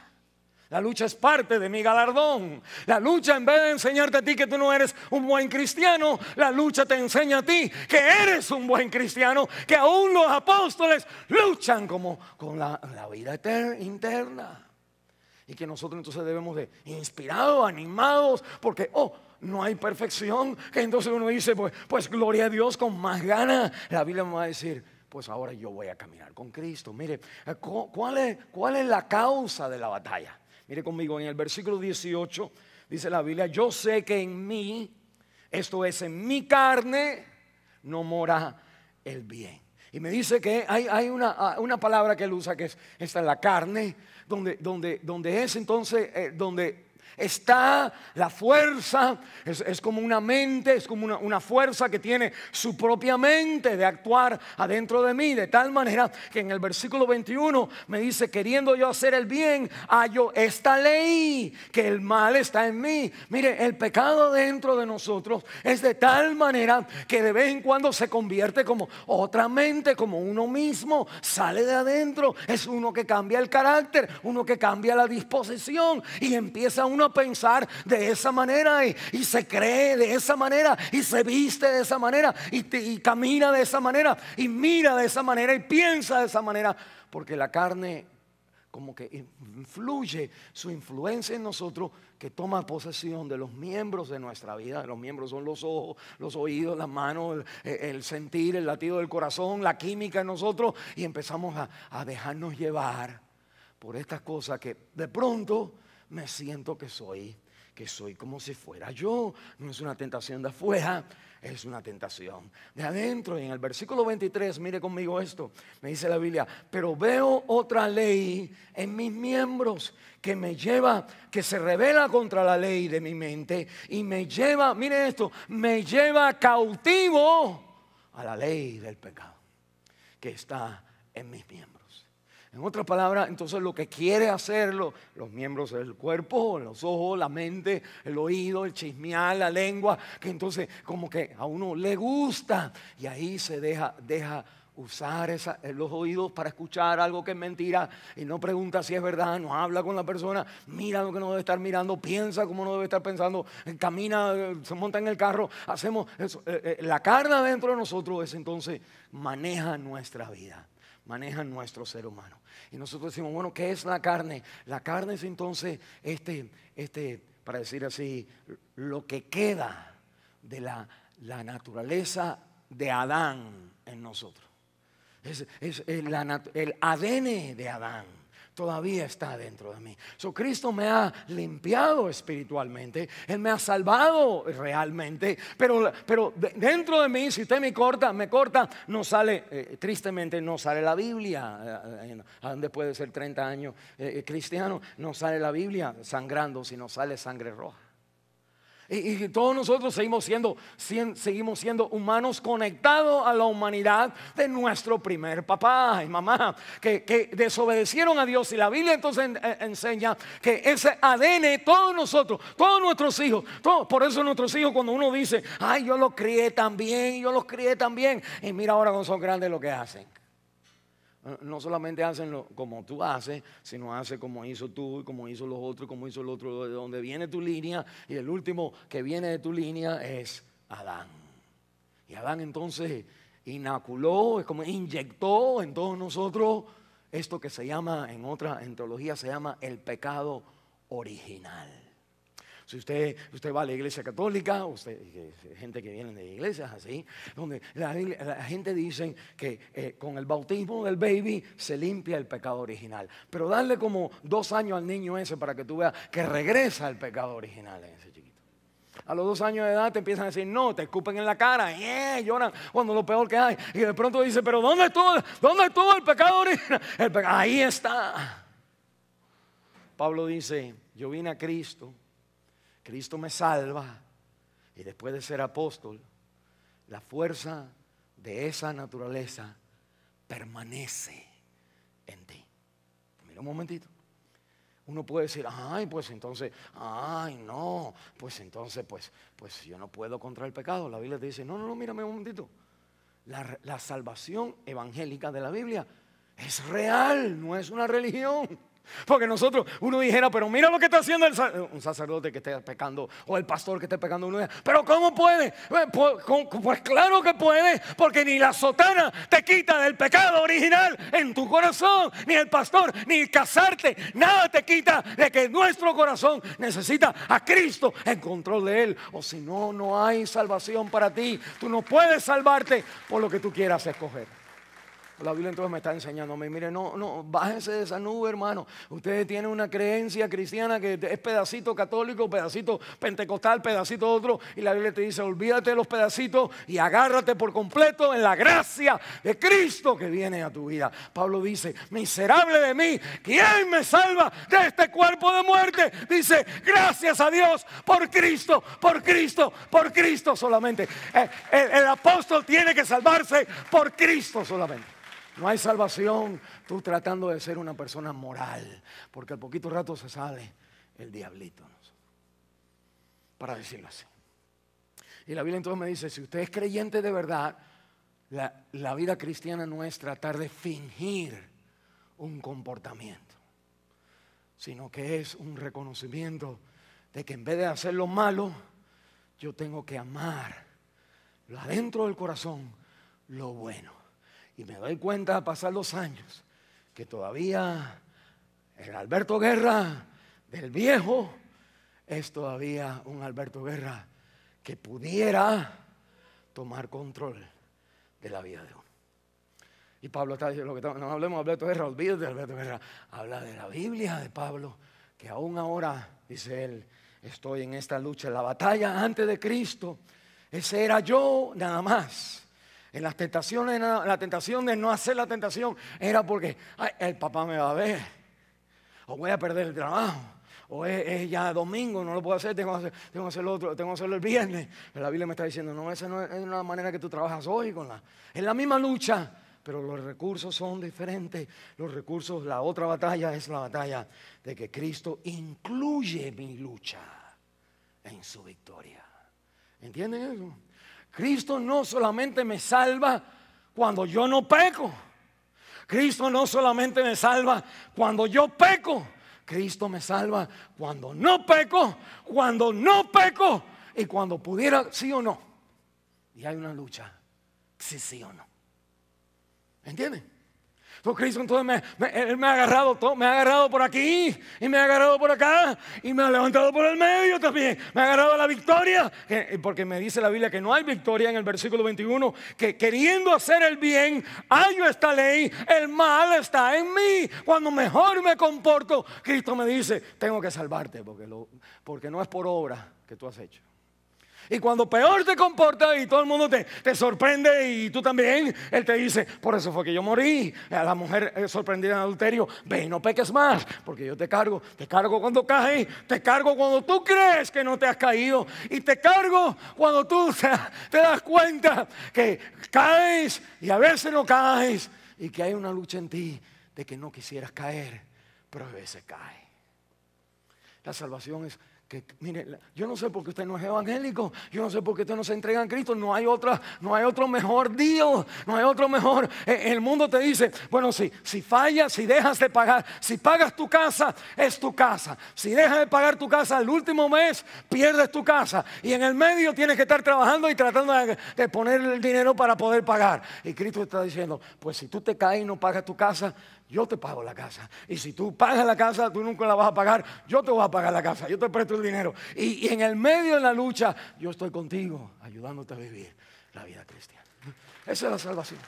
La lucha es parte de mi galardón. La lucha, en vez de enseñarte a ti que tú no eres un buen cristiano, la lucha te enseña a ti que eres un buen cristiano, que aún los apóstoles luchan con la vida interna. Y que nosotros entonces debemos de inspirados, animados, porque no hay perfección, que entonces uno dice, pues gloria a Dios, con más ganas. La Biblia me va a decir, pues ahora yo voy a caminar con Cristo. Mire, ¿cuál es la causa de la batalla? Mire conmigo, en el versículo 18 dice la Biblia, yo sé que en mí, esto es en mi carne, no mora el bien. Y me dice que hay una palabra que él usa, que es esta, la carne, donde es entonces, donde está la fuerza. Es como una mente, es como una fuerza que tiene su propia mente de actuar adentro de mí, de tal manera que en el versículo 21 me dice, queriendo yo hacer el bien, hallo esta ley, que el mal está en mí. Mire, el pecado dentro de nosotros es de tal manera que de vez en cuando se convierte como otra mente, como uno mismo, sale de adentro. Es uno que cambia el carácter, uno que cambia la disposición, y empieza uno a pensar de esa manera, y se cree de esa manera, y se viste de esa manera, y camina de esa manera, y mira de esa manera, y piensa de esa manera, porque la carne como que influye, su influencia en nosotros, que toma posesión de los miembros de nuestra vida. Los miembros son los ojos, los oídos, las manos, el sentir, el latido del corazón, la química en nosotros, y empezamos a dejarnos llevar por estas cosas que de pronto me siento que soy como si fuera yo. No es una tentación de afuera, es una tentación de adentro. Y en el versículo 23, mire conmigo esto, me dice la Biblia, pero veo otra ley en mis miembros que me lleva, que se revela contra la ley de mi mente y me lleva, mire esto, me lleva cautivo a la ley del pecado que está en mis miembros. En otras palabras, entonces lo que quiere hacerlo, los miembros del cuerpo, los ojos, la mente, el oído, el chismear, la lengua, que entonces como que a uno le gusta, y ahí se deja usar los oídos para escuchar algo que es mentira, y no pregunta si es verdad, no habla con la persona, mira lo que no debe estar mirando, piensa como no debe estar pensando, camina, se monta en el carro, hacemos eso. La carne dentro de nosotros es entonces maneja nuestra vida, maneja nuestro ser humano. Y nosotros decimos, bueno, ¿qué es la carne? La carne es entonces para decir así, lo que queda de la naturaleza de Adán en nosotros. El ADN de Adán todavía está dentro de mí. Cristo me ha limpiado espiritualmente, Él me ha salvado realmente, pero dentro de mí, si usted me corta, no sale, tristemente no sale la Biblia. Después de ser 30 años cristiano, no sale la Biblia sangrando, sino sale sangre roja. Y todos nosotros seguimos siendo humanos conectados a la humanidad de nuestro primer papá y mamá, que desobedecieron a Dios. Y la Biblia entonces enseña que ese ADN, todos nosotros, todos nuestros hijos, por eso nuestros hijos, cuando uno dice, ay, yo los crié tan bien, y mira ahora cuando son grandes lo que hacen. No solamente hacen como tú haces, sino hacen como hizo tú, como hizo los otros, como hizo el otro, de donde viene tu línea. Y el último que viene de tu línea es Adán. Y Adán entonces inoculó, es como inyectó en todos nosotros esto que se llama, en teología se llama el pecado original. Si usted va a la iglesia católica, gente que viene de iglesias así, donde la gente dice que con el bautismo del baby se limpia el pecado original. Pero darle como 2 años al niño ese para que tú veas que regresa el pecado original en ese chiquito. A los 2 años de edad te empiezan a decir no, te escupen en la cara, lloran cuando lo peor que hay. Y de pronto dice, pero ¿dónde estuvo el pecado original? Ahí está. Pablo dice, yo vine a Cristo. Cristo me salva, y después de ser apóstol, la fuerza de esa naturaleza permanece en ti. Mira un momentito. Uno puede decir, pues entonces yo no puedo contra el pecado. La Biblia te dice, no, mírame un momentito. La salvación evangélica de la Biblia es real, no es una religión. Porque uno dijera, pero mira lo que está haciendo un sacerdote que esté pecando o el pastor que esté pecando. Uno dice, pero ¿cómo puede? Pues claro que puede, porque ni la sotana te quita del pecado original en tu corazón, ni el pastor, ni casarte, nada te quita de que nuestro corazón necesita a Cristo en control de él. O si no, no hay salvación para ti. Tú no puedes salvarte por lo que tú quieras escoger. La Biblia entonces me está enseñando a mí, mire, no, bájense de esa nube, hermano. Ustedes tienen una creencia cristiana que es pedacito católico, pedacito pentecostal, pedacito otro. Y la Biblia te dice, olvídate de los pedacitos y agárrate por completo en la gracia de Cristo que viene a tu vida. Pablo dice, miserable de mí, ¿quién me salva de este cuerpo de muerte? Dice, gracias a Dios por Cristo, por Cristo, por Cristo solamente. El apóstol tiene que salvarse por Cristo solamente. No hay salvación tú tratando de ser una persona moral, porque al poquito rato se sale el diablito, ¿no? Para decirlo así. Y la Biblia entonces me dice, si usted es creyente de verdad, la vida cristiana no es tratar de fingir un comportamiento, sino que es un reconocimiento de que en vez de hacer lo malo, yo tengo que amar adentro del corazón lo bueno. Y me doy cuenta al pasar los años que todavía el Alberto Guerra del viejo es todavía un Alberto Guerra que pudiera tomar control de la vida de uno. Y Pablo está diciendo, no hablemos de Alberto Guerra, olvídate de Alberto Guerra. Habla de la Biblia de Pablo, que aún ahora, dice él, estoy en esta lucha, en la batalla antes de Cristo. Ese era yo nada más. En las tentaciones, la tentación de no hacer la tentación era porque el papá me va a ver, o voy a perder el trabajo, o es ya domingo, no lo puedo hacer, tengo que hacerlo otro, tengo que hacerlo el viernes. Pero la Biblia me está diciendo, no, esa no es la manera que tú trabajas hoy es la misma lucha, pero los recursos son diferentes. Los recursos, la otra batalla es la batalla de que Cristo incluye mi lucha en su victoria. ¿Entienden eso? Cristo no solamente me salva cuando yo no peco. Cristo no solamente me salva cuando yo peco. Cristo me salva cuando no peco y cuando pudiera sí o no. Y hay una lucha, si sí o no. ¿Entienden? Entonces Cristo entonces Él me ha agarrado todo, me ha agarrado por aquí y me ha agarrado por acá y me ha levantado por el medio también. Me ha agarrado a la victoria, porque me dice la Biblia que no hay victoria en el versículo 21, que queriendo hacer el bien, hallo esta ley, el mal está en mí. Cuando mejor me comporto, Cristo me dice, tengo que salvarte porque no es por obra que tú has hecho. Y cuando peor te comportas y todo el mundo te sorprende y tú también, Él te dice, por eso fue que yo morí. A la mujer sorprendida en adulterio, ve y no peques más, porque yo te cargo cuando caes, te cargo cuando tú crees que no te has caído y te cargo cuando tú te das cuenta que caes y a veces no caes y que hay una lucha en ti de que no quisieras caer, pero a veces caes. La salvación es que, mire, yo no sé por qué usted no es evangélico, yo no sé por qué usted no se entrega a Cristo, no hay otro mejor Dios, no hay otro mejor. El mundo te dice, bueno, si fallas, si dejas de pagar, si pagas tu casa, es tu casa. Si dejas de pagar tu casa el último mes, pierdes tu casa. Y en el medio tienes que estar trabajando y tratando de poner el dinero para poder pagar. Y Cristo está diciendo, pues si tú te caes y no pagas tu casa, yo te pago la casa. Y si tú pagas la casa, tú nunca la vas a pagar, yo te voy a pagar la casa, yo te presto el dinero. Y en el medio de la lucha, yo estoy contigo, ayudándote a vivir la vida cristiana. Esa es la salvación.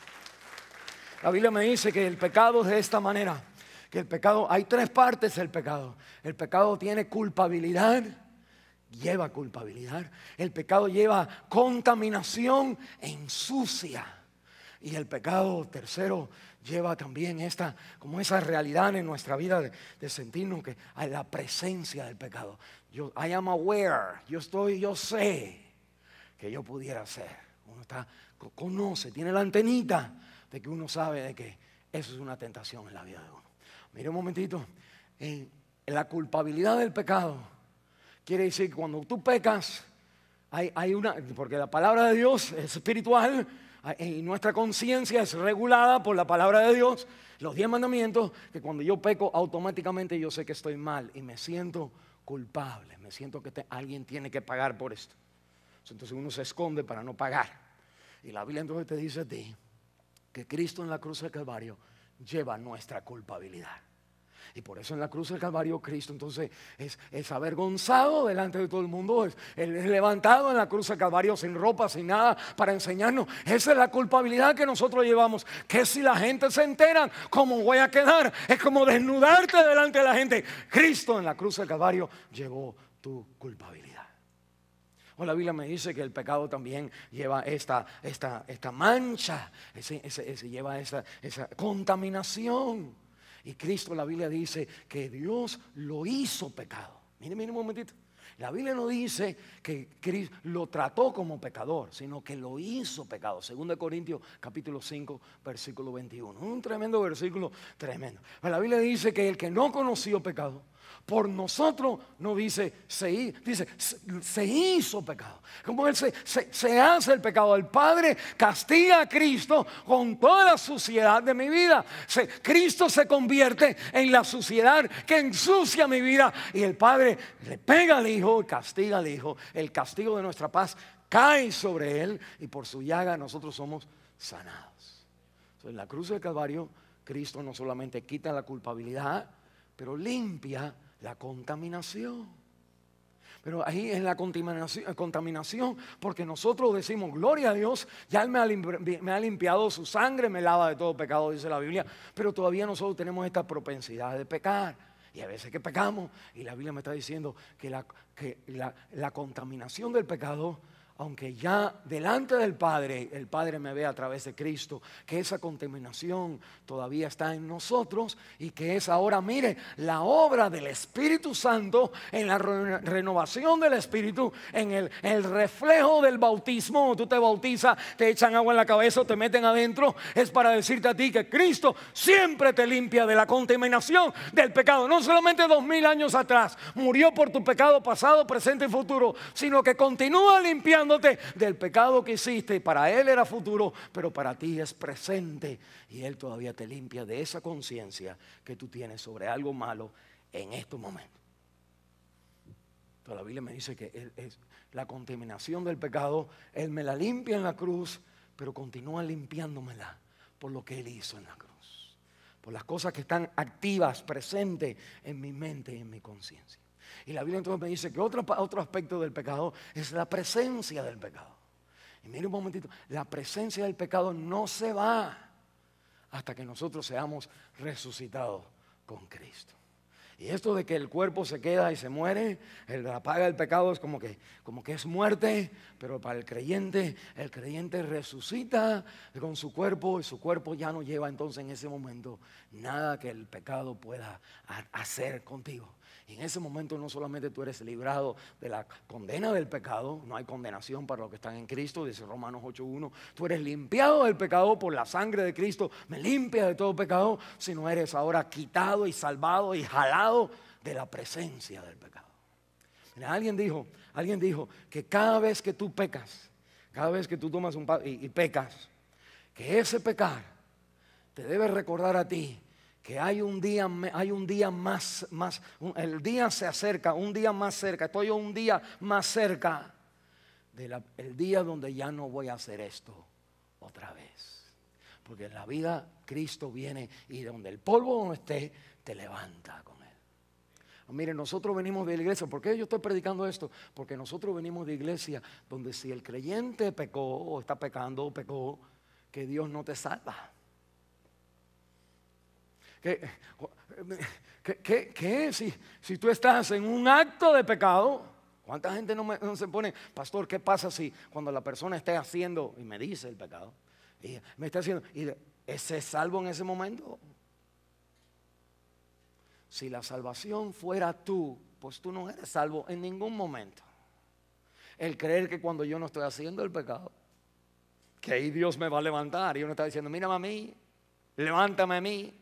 La Biblia me dice que el pecado es de esta manera, que el pecado, hay tres partes del pecado. El pecado tiene culpabilidad, lleva culpabilidad. El pecado lleva contaminación e ensucia. Y el pecado, tercero, lleva también como esa realidad en nuestra vida de sentirnos que hay la presencia del pecado. I am aware, yo sé que yo pudiera ser. Uno conoce, tiene la antenita de que uno sabe de que eso es una tentación en la vida de uno. Mire un momentito, la culpabilidad del pecado quiere decir que cuando tú pecas, porque la palabra de Dios es espiritual. y nuestra conciencia es regulada por la palabra de Dios, los 10 mandamientos, que cuando yo peco automáticamente yo sé que estoy mal y me siento culpable, me siento que alguien tiene que pagar por esto. Entonces uno se esconde para no pagar. Y la Biblia entonces te dice a ti que Cristo en la cruz del Calvario lleva nuestra culpabilidad. Y por eso en la cruz del Calvario Cristo entonces es avergonzado delante de todo el mundo, es levantado en la cruz del Calvario sin ropa, sin nada, para enseñarnos. Esa es la culpabilidad que nosotros llevamos. Que si la gente se entera, ¿cómo voy a quedar? Es como desnudarte delante de la gente. Cristo en la cruz del Calvario llevó tu culpabilidad. O la Biblia me dice que el pecado también lleva esta mancha, lleva esa contaminación. Y Cristo, la Biblia dice que Dios lo hizo pecado. Mire un momentito. La Biblia no dice que Cristo lo trató como pecador, sino que lo hizo pecado. 2 Corintios capítulo 5, versículo 21. Un tremendo versículo, tremendo. Pero la Biblia dice que el que no conoció pecado, por nosotros no dice se hizo pecado. Como Él se hace el pecado. El Padre castiga a Cristo con toda la suciedad de mi vida. Cristo se convierte en la suciedad que ensucia mi vida. Y el Padre le pega al Hijo y castiga al Hijo. El castigo de nuestra paz cae sobre Él y por su llaga nosotros somos sanados. En la cruz del Calvario, Cristo no solamente quita la culpabilidad, pero limpia la contaminación. Pero ahí en la contaminación, porque nosotros decimos gloria a Dios, ya Él me ha limpiado, su sangre me lava de todo pecado, dice la Biblia. Pero todavía nosotros tenemos esta propensidad de pecar. Y a veces que pecamos, y la Biblia me está diciendo que la contaminación del pecado, aunque ya delante del Padre, el Padre me ve a través de Cristo, que esa contaminación todavía está en nosotros y que es ahora, mire, la obra del Espíritu Santo en la renovación del Espíritu, en el reflejo del bautismo. Tú te bautizas, te echan agua en la cabeza o te meten adentro, es para decirte a ti que Cristo siempre te limpia de la contaminación del pecado. No solamente 2000 años atrás murió por tu pecado pasado, presente y futuro, sino que continúa limpiando del pecado que hiciste. Para Él era futuro, pero para ti es presente. Y Él todavía te limpia de esa conciencia que tú tienes sobre algo malo en estos momentos. Entonces la Biblia me dice que la contaminación del pecado, Él me la limpia en la cruz, pero continúa limpiándomela por lo que Él hizo en la cruz, por las cosas que están activas, presentes en mi mente y en mi conciencia. Y la Biblia entonces me dice que otro aspecto del pecado es la presencia del pecado. Y mire un momentito, la presencia del pecado no se va hasta que nosotros seamos resucitados con Cristo. Y esto de que el cuerpo se queda y se muere, la paga del pecado es como que es muerte, pero para el creyente resucita con su cuerpo y su cuerpo ya no lleva entonces en ese momento nada que el pecado pueda hacer contigo. Y en ese momento no solamente tú eres librado de la condena del pecado, no hay condenación para los que están en Cristo, dice Romanos 8:1. Tú eres limpiado del pecado por la sangre de Cristo, me limpia de todo pecado, sino eres ahora quitado y salvado y jalado de la presencia del pecado. Mira, alguien dijo que cada vez que tú pecas, cada vez que tú tomas un paso y pecas, que ese pecar te debe recordar a ti que hay un día más, el día se acerca, un día más cerca, estoy un día más cerca del día donde ya no voy a hacer esto otra vez. Porque en la vida Cristo viene y donde el polvo no esté, te levanta con Él. Miren, nosotros venimos de la iglesia. ¿Por qué yo estoy predicando esto? Porque nosotros venimos de iglesia donde si el creyente pecó o está pecando o pecó, que Dios no te salva. Si tú estás en un acto de pecado, ¿cuánta gente no se pone, pastor, qué pasa si cuando la persona esté haciendo y me dice el pecado, y me está haciendo, y ¿se es salvo en ese momento? Si la salvación fuera tú, pues tú no eres salvo en ningún momento. El creer que cuando yo no estoy haciendo el pecado, que ahí Dios me va a levantar, y uno está diciendo, mírame a mí, levántame a mí.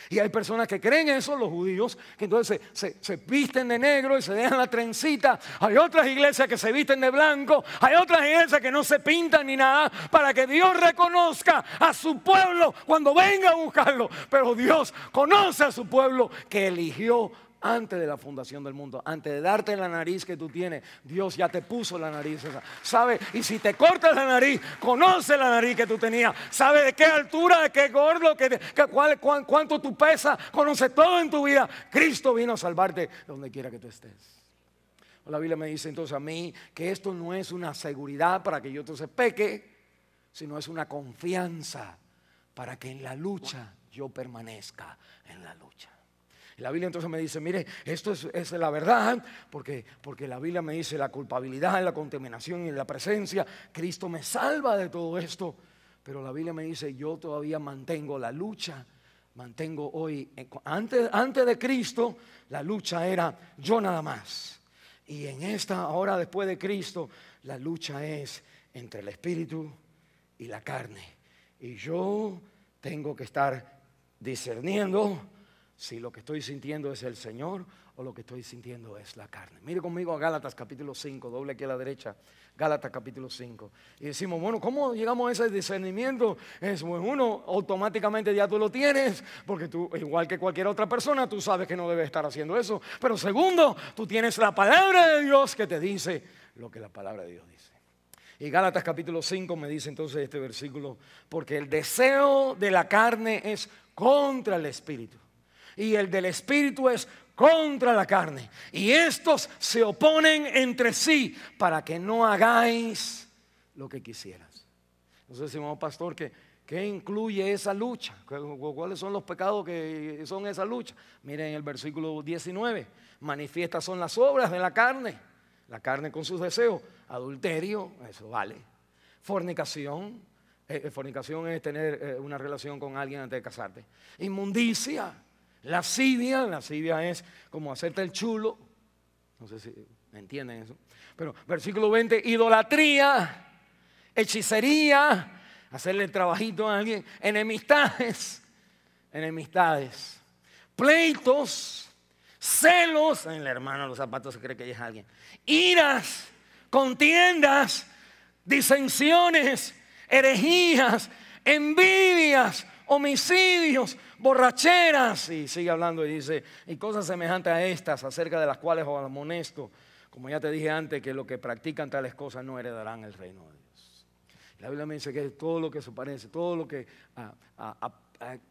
Y hay personas que creen eso, los judíos, que entonces se visten de negro y se dejan la trencita. Hay otras iglesias que se visten de blanco. Hay otras iglesias que no se pintan ni nada, para que Dios reconozca a su pueblo cuando venga a buscarlo. Pero Dios conoce a su pueblo que eligió antes de la fundación del mundo. Antes de darte la nariz que tú tienes, Dios ya te puso la nariz esa, ¿sabe? Y si te cortas la nariz, conoce la nariz que tú tenías, sabe de qué altura, de qué gordo, cuánto tú pesas, conoce todo en tu vida. Cristo vino a salvarte donde quiera que tú estés. La Biblia me dice entonces a mí que esto no es una seguridad para que yo entonces peque, sino es una confianza para que en la lucha yo permanezca en la lucha. La Biblia entonces me dice, mire, esto es la verdad, porque la Biblia me dice la culpabilidad, la contaminación y la presencia. Cristo me salva de todo esto, pero la Biblia me dice, yo todavía mantengo la lucha. Mantengo hoy, antes de Cristo, la lucha era yo nada más. Y en esta, ahora después de Cristo, la lucha es entre el espíritu y la carne. Y yo tengo que estar discerniendo si lo que estoy sintiendo es el Señor o lo que estoy sintiendo es la carne. Mire conmigo a Gálatas capítulo 5, doble aquí a la derecha, Gálatas capítulo 5. Y decimos, bueno, ¿cómo llegamos a ese discernimiento? Es bueno, uno, automáticamente ya tú lo tienes, porque tú, igual que cualquier otra persona, tú sabes que no debes estar haciendo eso. Pero segundo, tú tienes la palabra de Dios que te dice lo que la palabra de Dios dice. Y Gálatas capítulo 5 me dice entonces este versículo, porque el deseo de la carne es contra el espíritu, y el del espíritu es contra la carne. Y estos se oponen entre sí para que no hagáis lo que quisieras. Entonces decimos, pastor, ¿qué incluye esa lucha? ¿Cuáles son los pecados que son esa lucha? Miren el versículo 19. Manifiestas son las obras de la carne con sus deseos. Adulterio, eso vale. Fornicación. Fornicación es tener una relación con alguien antes de casarte. Inmundicia. Lascivia es como hacerte el chulo. No sé si me entienden eso. Pero versículo 20, idolatría, hechicería, hacerle el trabajito a alguien, enemistades, pleitos, celos, el hermano de los zapatos se cree que es alguien, iras, contiendas, disensiones, herejías, envidias, homicidios, borracheras, y sigue hablando y dice, y cosas semejantes a estas, acerca de las cuales os amonesto, como ya te dije antes, que los que practican tales cosas no heredarán el reino de Dios. La Biblia me dice que todo lo que se parece, todo lo que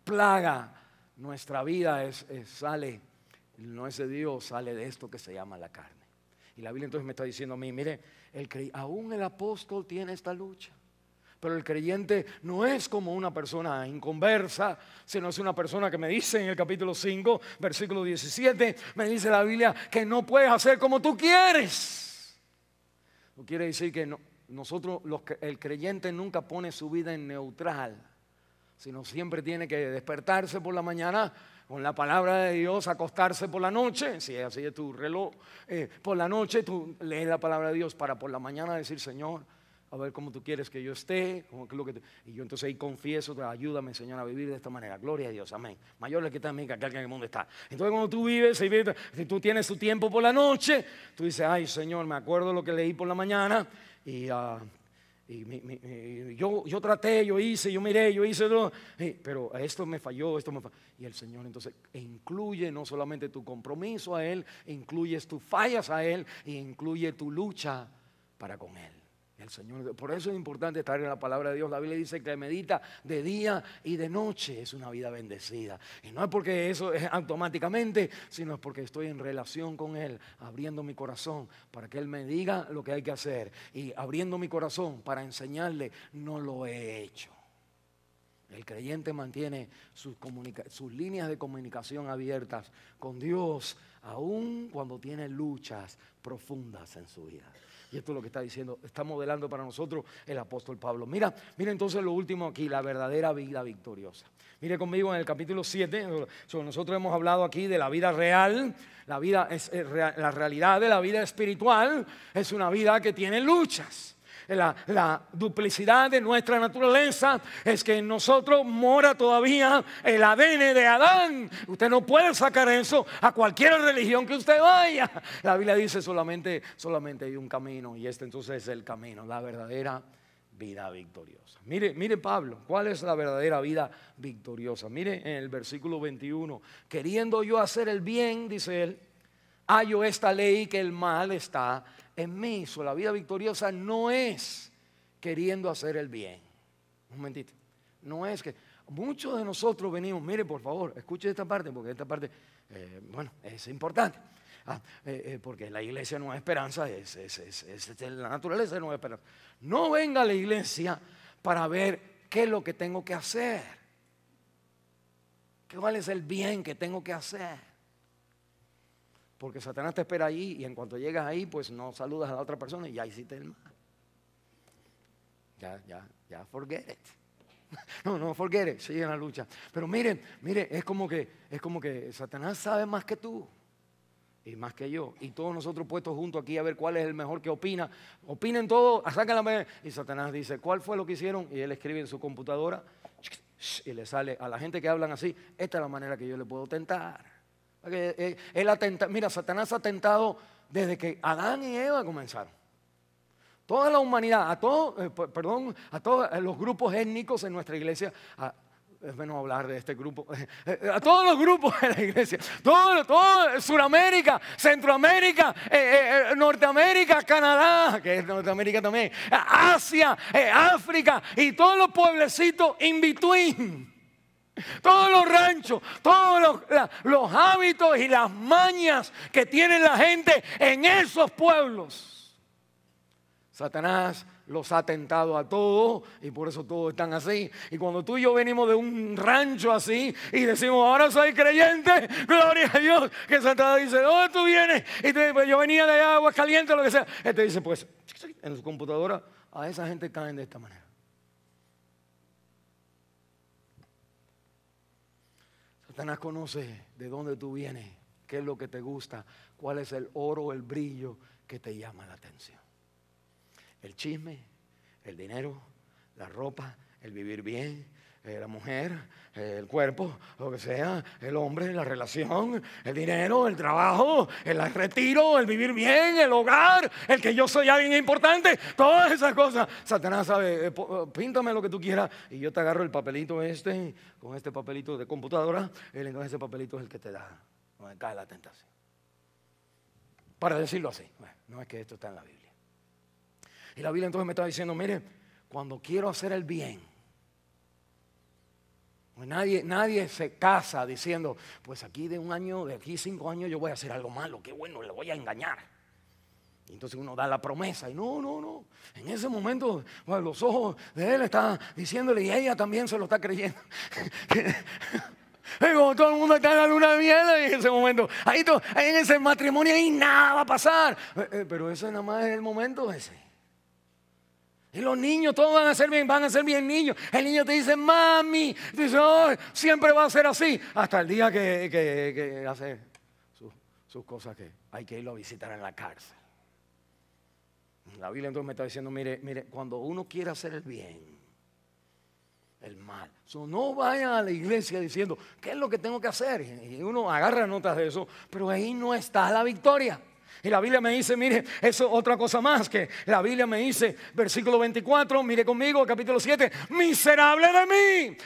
plaga nuestra vida sale, no es de Dios, sale de esto que se llama la carne. Y la Biblia entonces me está diciendo a mí, mire, aún el apóstol tiene esta lucha. Pero el creyente no es como una persona inconversa, sino es una persona que me dice en el capítulo 5, versículo 17, me dice la Biblia que no puedes hacer como tú quieres. No quiere decir que el creyente nunca pone su vida en neutral, sino siempre tiene que despertarse por la mañana con la palabra de Dios, acostarse por la noche, si así es tu reloj, por la noche tú lees la palabra de Dios para por la mañana decir, Señor, a ver cómo tú quieres que yo esté, y yo entonces ahí confieso, ayúdame, Señor, a vivir de esta manera. Gloria a Dios, amén. Mayor es que está en mí que aquel que en el mundo está. Entonces cuando tú vives, si tú tienes tu tiempo por la noche, tú dices, ay Señor, me acuerdo lo que leí por la mañana y yo traté, yo hice, yo miré, yo hice todo, pero esto me falló, y el Señor entonces incluye no solamente tu compromiso a Él, incluyes tus fallas a Él e incluye tu lucha para con Él. El Señor, por eso es importante estar en la palabra de Dios. La Biblia dice que medita de día y de noche, es una vida bendecida. Y no es porque eso es automáticamente, sino es porque estoy en relación con Él, abriendo mi corazón para que Él me diga lo que hay que hacer. Y abriendo mi corazón para enseñarle, no lo he hecho. El creyente mantiene sus líneas de comunicación abiertas con Dios, aun cuando tiene luchas profundas en su vida. Y esto es lo que está diciendo, está modelando para nosotros el apóstol Pablo. Mira entonces lo último aquí, la verdadera vida victoriosa. Mire conmigo en el capítulo 7, nosotros hemos hablado aquí de la vida real. La realidad de la vida espiritual es una vida que tiene luchas. La duplicidad de nuestra naturaleza es que en nosotros mora todavía el ADN de Adán. Usted no puede sacar eso a cualquier religión que usted vaya. La Biblia dice solamente hay un camino, y este entonces es el camino, la verdadera vida victoriosa. Mire Pablo, ¿cuál es la verdadera vida victoriosa? Mire en el versículo 21, queriendo yo hacer el bien, dice él, hallo esta ley que el mal está en mí. La vida victoriosa no es queriendo hacer el bien. Un momentito. No es que muchos de nosotros venimos, mire por favor, escuche esta parte, porque esta parte, es importante. Porque la iglesia no es esperanza, es la naturaleza no es esperanza. No venga a la iglesia para ver qué es lo que tengo que hacer, cuál es el bien que tengo que hacer. Porque Satanás te espera ahí, y en cuanto llegas ahí, pues no saludas a la otra persona y ya hiciste el mal. Ya, forget it. No, forget it, sigue en la lucha. Pero mire, es como que Satanás sabe más que tú y más que yo, y todos nosotros puestos juntos aquí a ver cuál es el mejor que opina. Opinen todo, sacan la mano, y Satanás dice, ¿cuál fue lo que hicieron? Y él escribe en su computadora y le sale a la gente que hablan así, esta es la manera que yo le puedo tentar. Mira, Satanás ha tentado desde que Adán y Eva comenzaron. Toda la humanidad, a todos los grupos étnicos en nuestra iglesia. Es menos hablar de este grupo. A todos los grupos de la iglesia, todo Suramérica, Centroamérica, Norteamérica, Canadá, que es Norteamérica también, Asia, África y todos los pueblecitos in between. Todos los ranchos, todos los hábitos y las mañas que tiene la gente en esos pueblos. Satanás los ha tentado a todos y por eso todos están así. Y cuando tú y yo venimos de un rancho así y decimos, ahora soy creyente, gloria a Dios, que Satanás dice, ¿dónde tú vienes? Y tú dices, pues yo venía de Aguascalientes, lo que sea. Él te dice, pues en su computadora a esa gente caen de esta manera. Satanás conoce de dónde tú vienes, qué es lo que te gusta, cuál es el oro, el brillo que te llama la atención. El chisme, el dinero, la ropa, el vivir bien, la mujer, el cuerpo, lo que sea, el hombre, la relación, el dinero, el trabajo, el retiro, el vivir bien, el hogar, el que yo soy alguien importante, todas esas cosas. Satanás sabe, píntame lo que tú quieras y yo te agarro el papelito con este papelito de computadora, entonces ese papelito es el que te da, donde cae la tentación. Para decirlo así, no es que esto está en la Biblia. Y la Biblia entonces me está diciendo, mire, cuando quiero hacer el bien, pues nadie se casa diciendo, pues aquí de 5 años yo voy a hacer algo malo, qué bueno, le voy a engañar. Y entonces uno da la promesa y no. En ese momento, bueno, los ojos de él están diciéndole y ella también se lo está creyendo. Como todo el mundo está en la luna de miel en ese momento, ahí en ese matrimonio ahí nada va a pasar. Pero ese nada más es el momento ese. Y los niños todos van a ser bien niños. El niño te dice, mami, dice, oh, siempre va a ser así. Hasta el día que hace sus cosas que hay que irlo a visitar en la cárcel. La Biblia entonces me está diciendo, mire, cuando uno quiere hacer el bien, el mal. No vayan a la iglesia diciendo, ¿qué es lo que tengo que hacer? Y uno agarra notas de eso, pero ahí no está la victoria. Y la Biblia me dice, mire, eso es otra cosa más que la Biblia me dice, versículo 24, mire conmigo, capítulo 7, miserable de mí.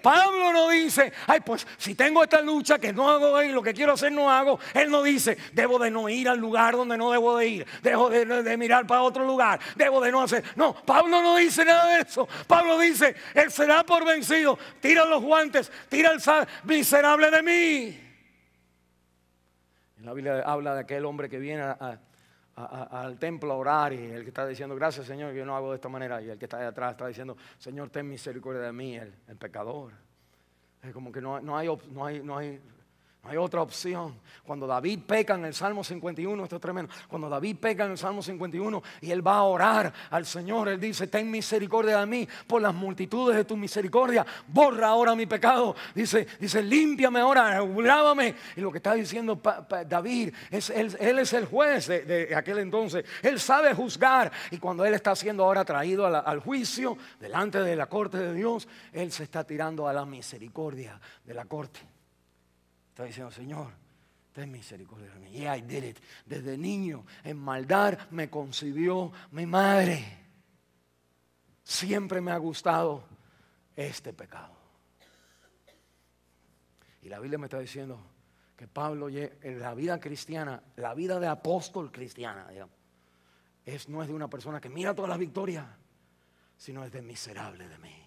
Pablo no dice, ay, pues si tengo esta lucha que no hago y lo que quiero hacer no hago. Él no dice, debo de no ir al lugar donde no debo de ir, dejo de mirar para otro lugar, debo de no hacer. No, Pablo no dice nada de eso. Pablo dice, él será por vencido, tira los guantes, tira el sal, miserable de mí. La Biblia habla de aquel hombre que viene al templo a orar y el que está diciendo, gracias Señor, que yo no hago de esta manera. Y el que está de atrás está diciendo, Señor, ten misericordia de mí, el pecador. Es como que no hay No hay otra opción. Cuando David peca en el Salmo 51, esto es tremendo. Cuando David peca en el Salmo 51 y él va a orar al Señor, él dice: ten misericordia de mí por las multitudes de tu misericordia. Borra ahora mi pecado. Dice, límpiame ahora, lávame. Y lo que está diciendo David es él es el juez de aquel entonces. Él sabe juzgar. Y cuando él está siendo ahora traído al juicio delante de la corte de Dios, él se está tirando a la misericordia de la corte. Está diciendo: Señor, ten misericordia de mí. Yeah, I did it. Desde niño, en maldad me concibió mi madre. Siempre me ha gustado este pecado. Y la Biblia me está diciendo que Pablo, en la vida cristiana, la vida de apóstol cristiana, digamos, no es de una persona que mira todas las victorias, sino es de miserable de mí.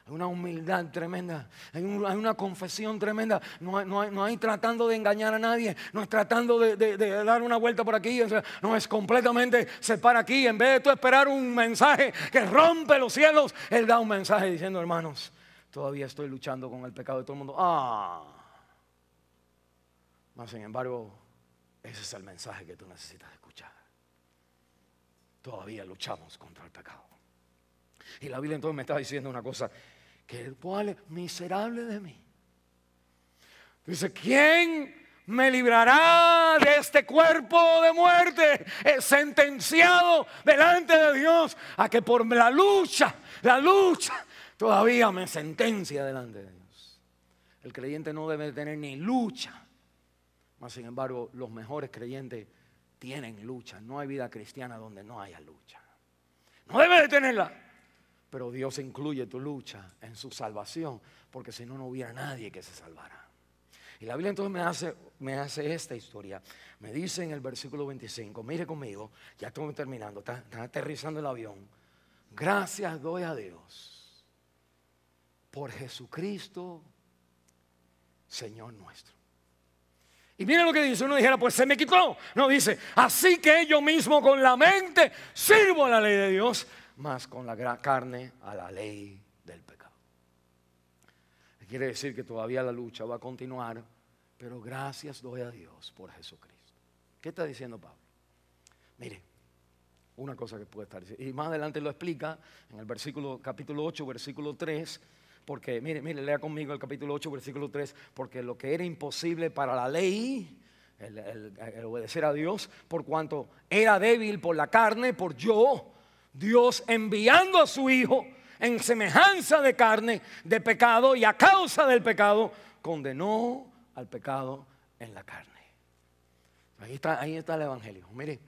Hay una humildad tremenda, hay una confesión tremenda. No hay tratando de engañar a nadie, no es tratando de dar una vuelta por aquí. O sea, no es completamente se para aquí. En vez de tú esperar un mensaje que rompe los cielos, él da un mensaje diciendo: hermanos, todavía estoy luchando con el pecado de todo el mundo. Mas sin embargo, ese es el mensaje que tú necesitas escuchar. Todavía luchamos contra el pecado. Y la Biblia entonces me está diciendo una cosa: que el cual es miserable de mí. Dice: ¿quién me librará de este cuerpo de muerte? Es sentenciado delante de Dios a que por la lucha, todavía me sentencia delante de Dios. El creyente no debe tener ni lucha. Mas sin embargo, los mejores creyentes tienen lucha. No hay vida cristiana donde no haya lucha. No debe de tenerla. Pero Dios incluye tu lucha en su salvación, porque si no, no hubiera nadie que se salvara. Y la Biblia entonces me hace esta historia. Me dice en el versículo 25, mire conmigo, ya estoy terminando, está aterrizando el avión. Gracias doy a Dios por Jesucristo, Señor nuestro. Y miren lo que dice: uno dijera, pues se me quitó. No, dice: así que yo mismo con la mente sirvo a la ley de Dios, más con la carne a la ley del pecado. Quiere decir que todavía la lucha va a continuar, pero gracias doy a Dios por Jesucristo. ¿Qué está diciendo Pablo? Mire, una cosa que puede estar diciendo, y más adelante lo explica en el capítulo 8, versículo 3, porque mire, lea conmigo el capítulo 8, versículo 3, porque lo que era imposible para la ley, el obedecer a Dios, por cuanto era débil por la carne, por Dios enviando a su Hijo en semejanza de carne, de pecado, y a causa del pecado condenó al pecado en la carne. Ahí está el evangelio. Mire,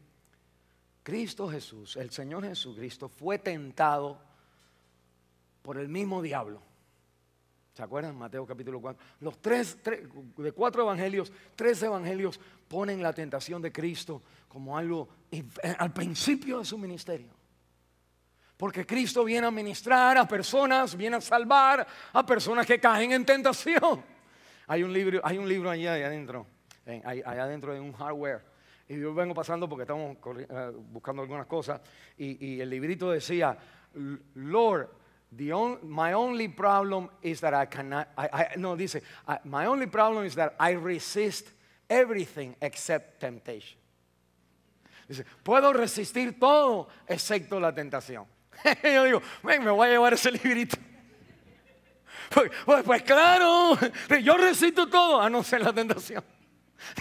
Cristo Jesús, el Señor Jesucristo, fue tentado por el mismo diablo. ¿Se acuerdan? Mateo capítulo 4. De 4 evangelios, 3 evangelios ponen la tentación de Cristo como algo al principio de su ministerio. Porque Cristo viene a ministrar a personas, viene a salvar a personas que caen en tentación. Hay un libro allá adentro, allá adentro de un hardware. Y yo vengo pasando porque estamos buscando algunas cosas. Y el librito decía: Lord, my only problem is that I cannot. My only problem is that I resist everything except temptation. Dice: puedo resistir todo excepto la tentación. Yo digo: me voy a llevar ese librito. Pues claro, yo resisto todo a no ser la tentación.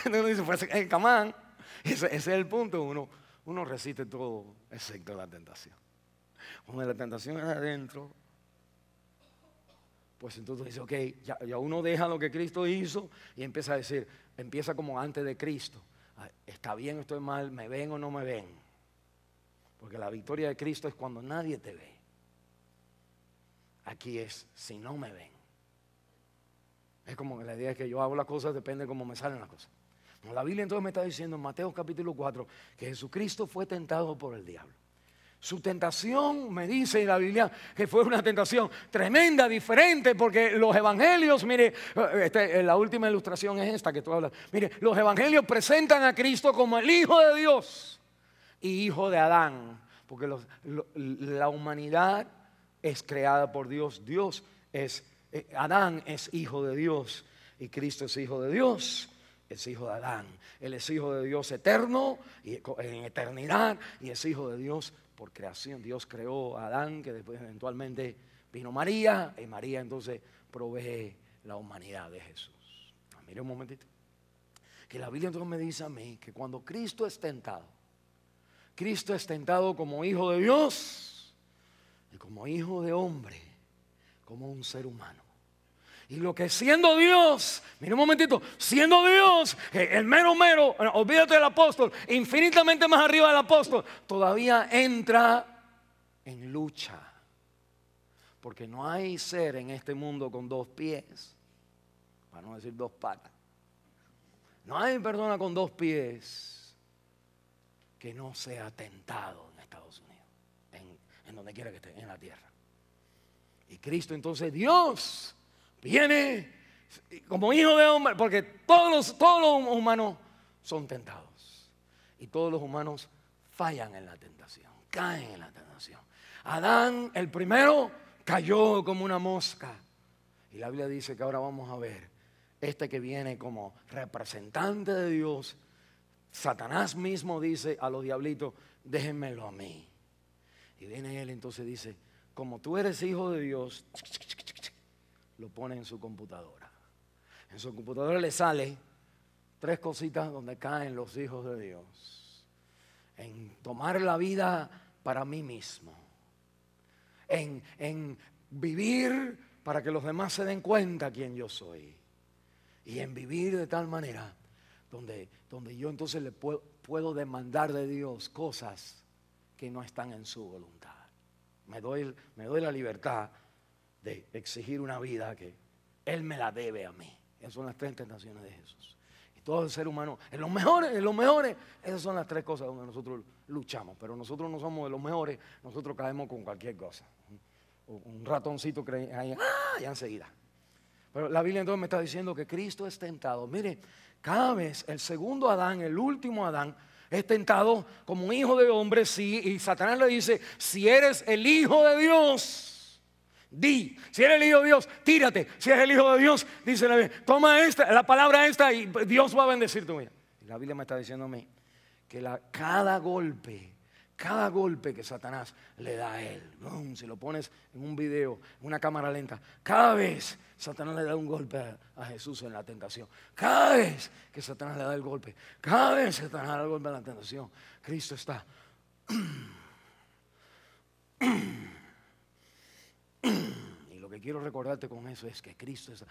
Entonces dice: pues come on. Ese es el punto. Uno resiste todo excepto la tentación. Cuando la tentación es adentro, pues entonces dice: ok, ya uno deja lo que Cristo hizo y empieza a decir, empieza como antes de Cristo. Está bien o estoy mal, me ven o no me ven. Porque la victoria de Cristo es cuando nadie te ve. Aquí es si no me ven. Es como que la idea es que yo hago las cosas, depende de cómo me salen las cosas. No, la Biblia entonces me está diciendo en Mateo capítulo 4 que Jesucristo fue tentado por el diablo. Su tentación, me dice la Biblia, que fue una tentación tremenda, diferente, porque los evangelios, mire, la última ilustración es esta que tú hablas. Mire, los evangelios presentan a Cristo como el Hijo de Dios y hijo de Adán, porque la humanidad es creada por Dios. Adán es hijo de Dios Y Cristo es hijo de Dios, es hijo de Adán. Él es hijo de Dios eterno, y en eternidad, y es hijo de Dios por creación. Dios creó a Adán, que después eventualmente vino María, y María entonces provee la humanidad de Jesús. Mire un momentito. Que la Biblia entonces me dice a mí que cuando Cristo es tentado como hijo de Dios y como hijo de hombre, como un ser humano. Y lo que siendo Dios, mira un momentito, siendo Dios, el mero, olvídate del apóstol, infinitamente más arriba del apóstol, todavía entra en lucha. Porque no hay ser en este mundo con dos pies, para no decir dos patas. No hay persona con dos pies que no sea tentado en Estados Unidos, en donde quiera que esté, en la tierra. Y Cristo entonces, Dios, viene como hijo de hombre, porque todos los humanos son tentados. Y todos los humanos fallan en la tentación, caen en la tentación. Adán, el primero, cayó como una mosca. Y la Biblia dice que ahora vamos a ver este que viene como representante de Dios. Satanás mismo dice a los diablitos, déjenmelo a mí. Y viene él entonces dice, como tú eres hijo de Dios, lo pone en su computadora. En su computadora le sale 3 cositas donde caen los hijos de Dios. En tomar la vida para mí mismo. En vivir para que los demás se den cuenta quién yo soy. Y en vivir de tal manera donde yo entonces le puedo demandar de Dios cosas que no están en su voluntad. Me doy la libertad de exigir una vida que Él me la debe a mí. Esas son las 3 tentaciones de Jesús. Y todo el ser humano, en los mejores, esas son las 3 cosas donde nosotros luchamos. Pero nosotros no somos de los mejores, nosotros caemos con cualquier cosa. Un ratoncito cree ahí, ya enseguida. Pero la Biblia entonces me está diciendo que Cristo es tentado. Mire, cada vez el segundo Adán, el último Adán, es tentado como un hijo de hombre, sí. Y Satanás le dice, si eres el hijo de Dios, di. Si eres el hijo de Dios, tírate. Si eres el hijo de Dios, dice toma la palabra esta y Dios va a bendecir tu vida. Y la Biblia me está diciendo a mí que cada golpe que Satanás le da a él, si lo pones en un video, en una cámara lenta, cada vez Satanás le da un golpe a Jesús en la tentación. Cada vez que Satanás le da el golpe, cada vez que Satanás le da el golpe en la tentación, Cristo está. Y lo que quiero recordarte con eso es que Cristo está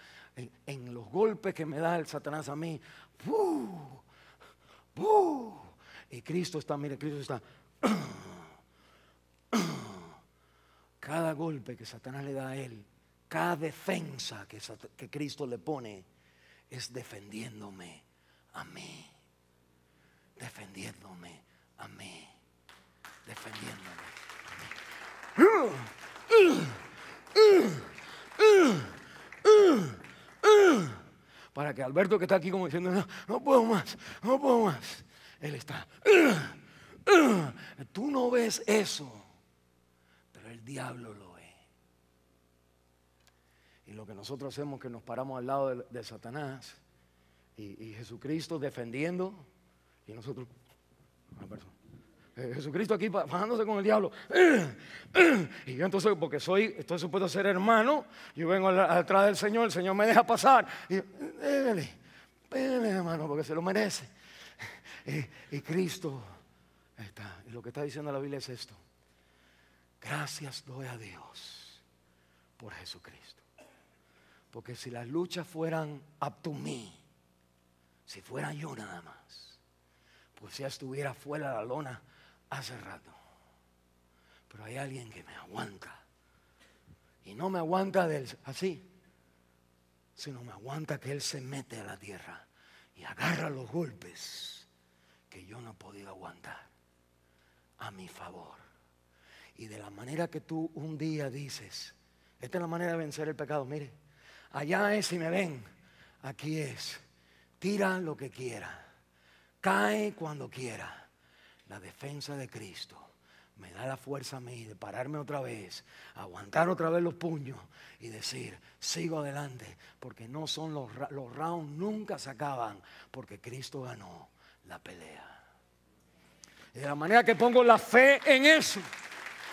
en los golpes que me da el Satanás a mí. Y Cristo está, mire, Cristo está. Cada golpe que Satanás le da a él, cada defensa que Cristo le pone, es defendiéndome a mí. Defendiéndome a mí. Defendiéndome a mí. Para que Alberto, que está aquí como diciendo, no puedo más, él está. Tú no ves eso, pero el diablo lo ve. Y lo que nosotros hacemos es que nos paramos al lado de Satanás y Jesucristo defendiendo, y nosotros, Jesucristo aquí bajándose con el diablo. Y yo entonces, porque estoy supuesto a ser hermano, yo vengo atrás del Señor, el Señor me deja pasar. Y pégale, hermano, porque se lo merece. Y Cristo está. Y lo que está diciendo la Biblia es esto: gracias doy a Dios por Jesucristo. Porque si las luchas fueran up to me, si fuera yo nada más, pues ya estuviera fuera de la lona hace rato. Pero hay alguien que me aguanta. Y no me aguanta así, sino me aguanta que Él se mete a la tierra y agarra los golpes que yo no he podido aguantar a mi favor. Y de la manera que tú un día dices, esta es la manera de vencer el pecado. Mire, allá es si me ven, aquí es. Tira lo que quiera, cae cuando quiera. La defensa de Cristo me da la fuerza a mí de pararme otra vez, aguantar otra vez los puños y decir, sigo adelante, porque no son los rounds, nunca se acaban, porque Cristo ganó la pelea. Y de la manera que pongo la fe en eso,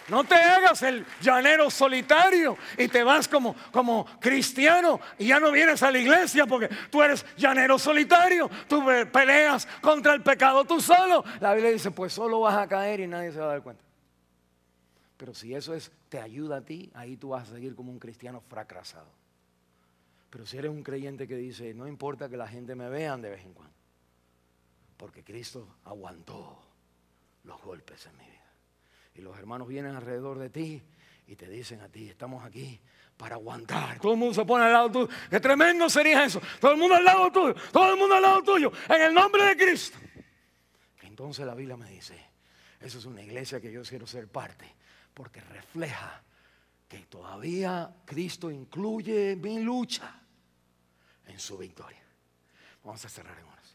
no te hagas el llanero solitario y te vas como cristiano y ya no vienes a la iglesia porque tú eres llanero solitario. Tú peleas contra el pecado tú solo. La Biblia dice, pues solo vas a caer y nadie se va a dar cuenta. Pero si eso te ayuda a ti, ahí tú vas a seguir como un cristiano fracasado. Pero si eres un creyente que dice, no importa que la gente me vean de vez en cuando, porque Cristo aguantó los golpes en mi vida. Y los hermanos vienen alrededor de ti y te dicen a ti, estamos aquí para aguantar. Todo el mundo se pone al lado tuyo. Qué tremendo sería eso. Todo el mundo al lado tuyo. Todo el mundo al lado tuyo. En el nombre de Cristo. Entonces la Biblia me dice, eso es una iglesia que yo quiero ser parte. Porque refleja que todavía Cristo incluye mi lucha en su victoria. Vamos a cerrar en oración.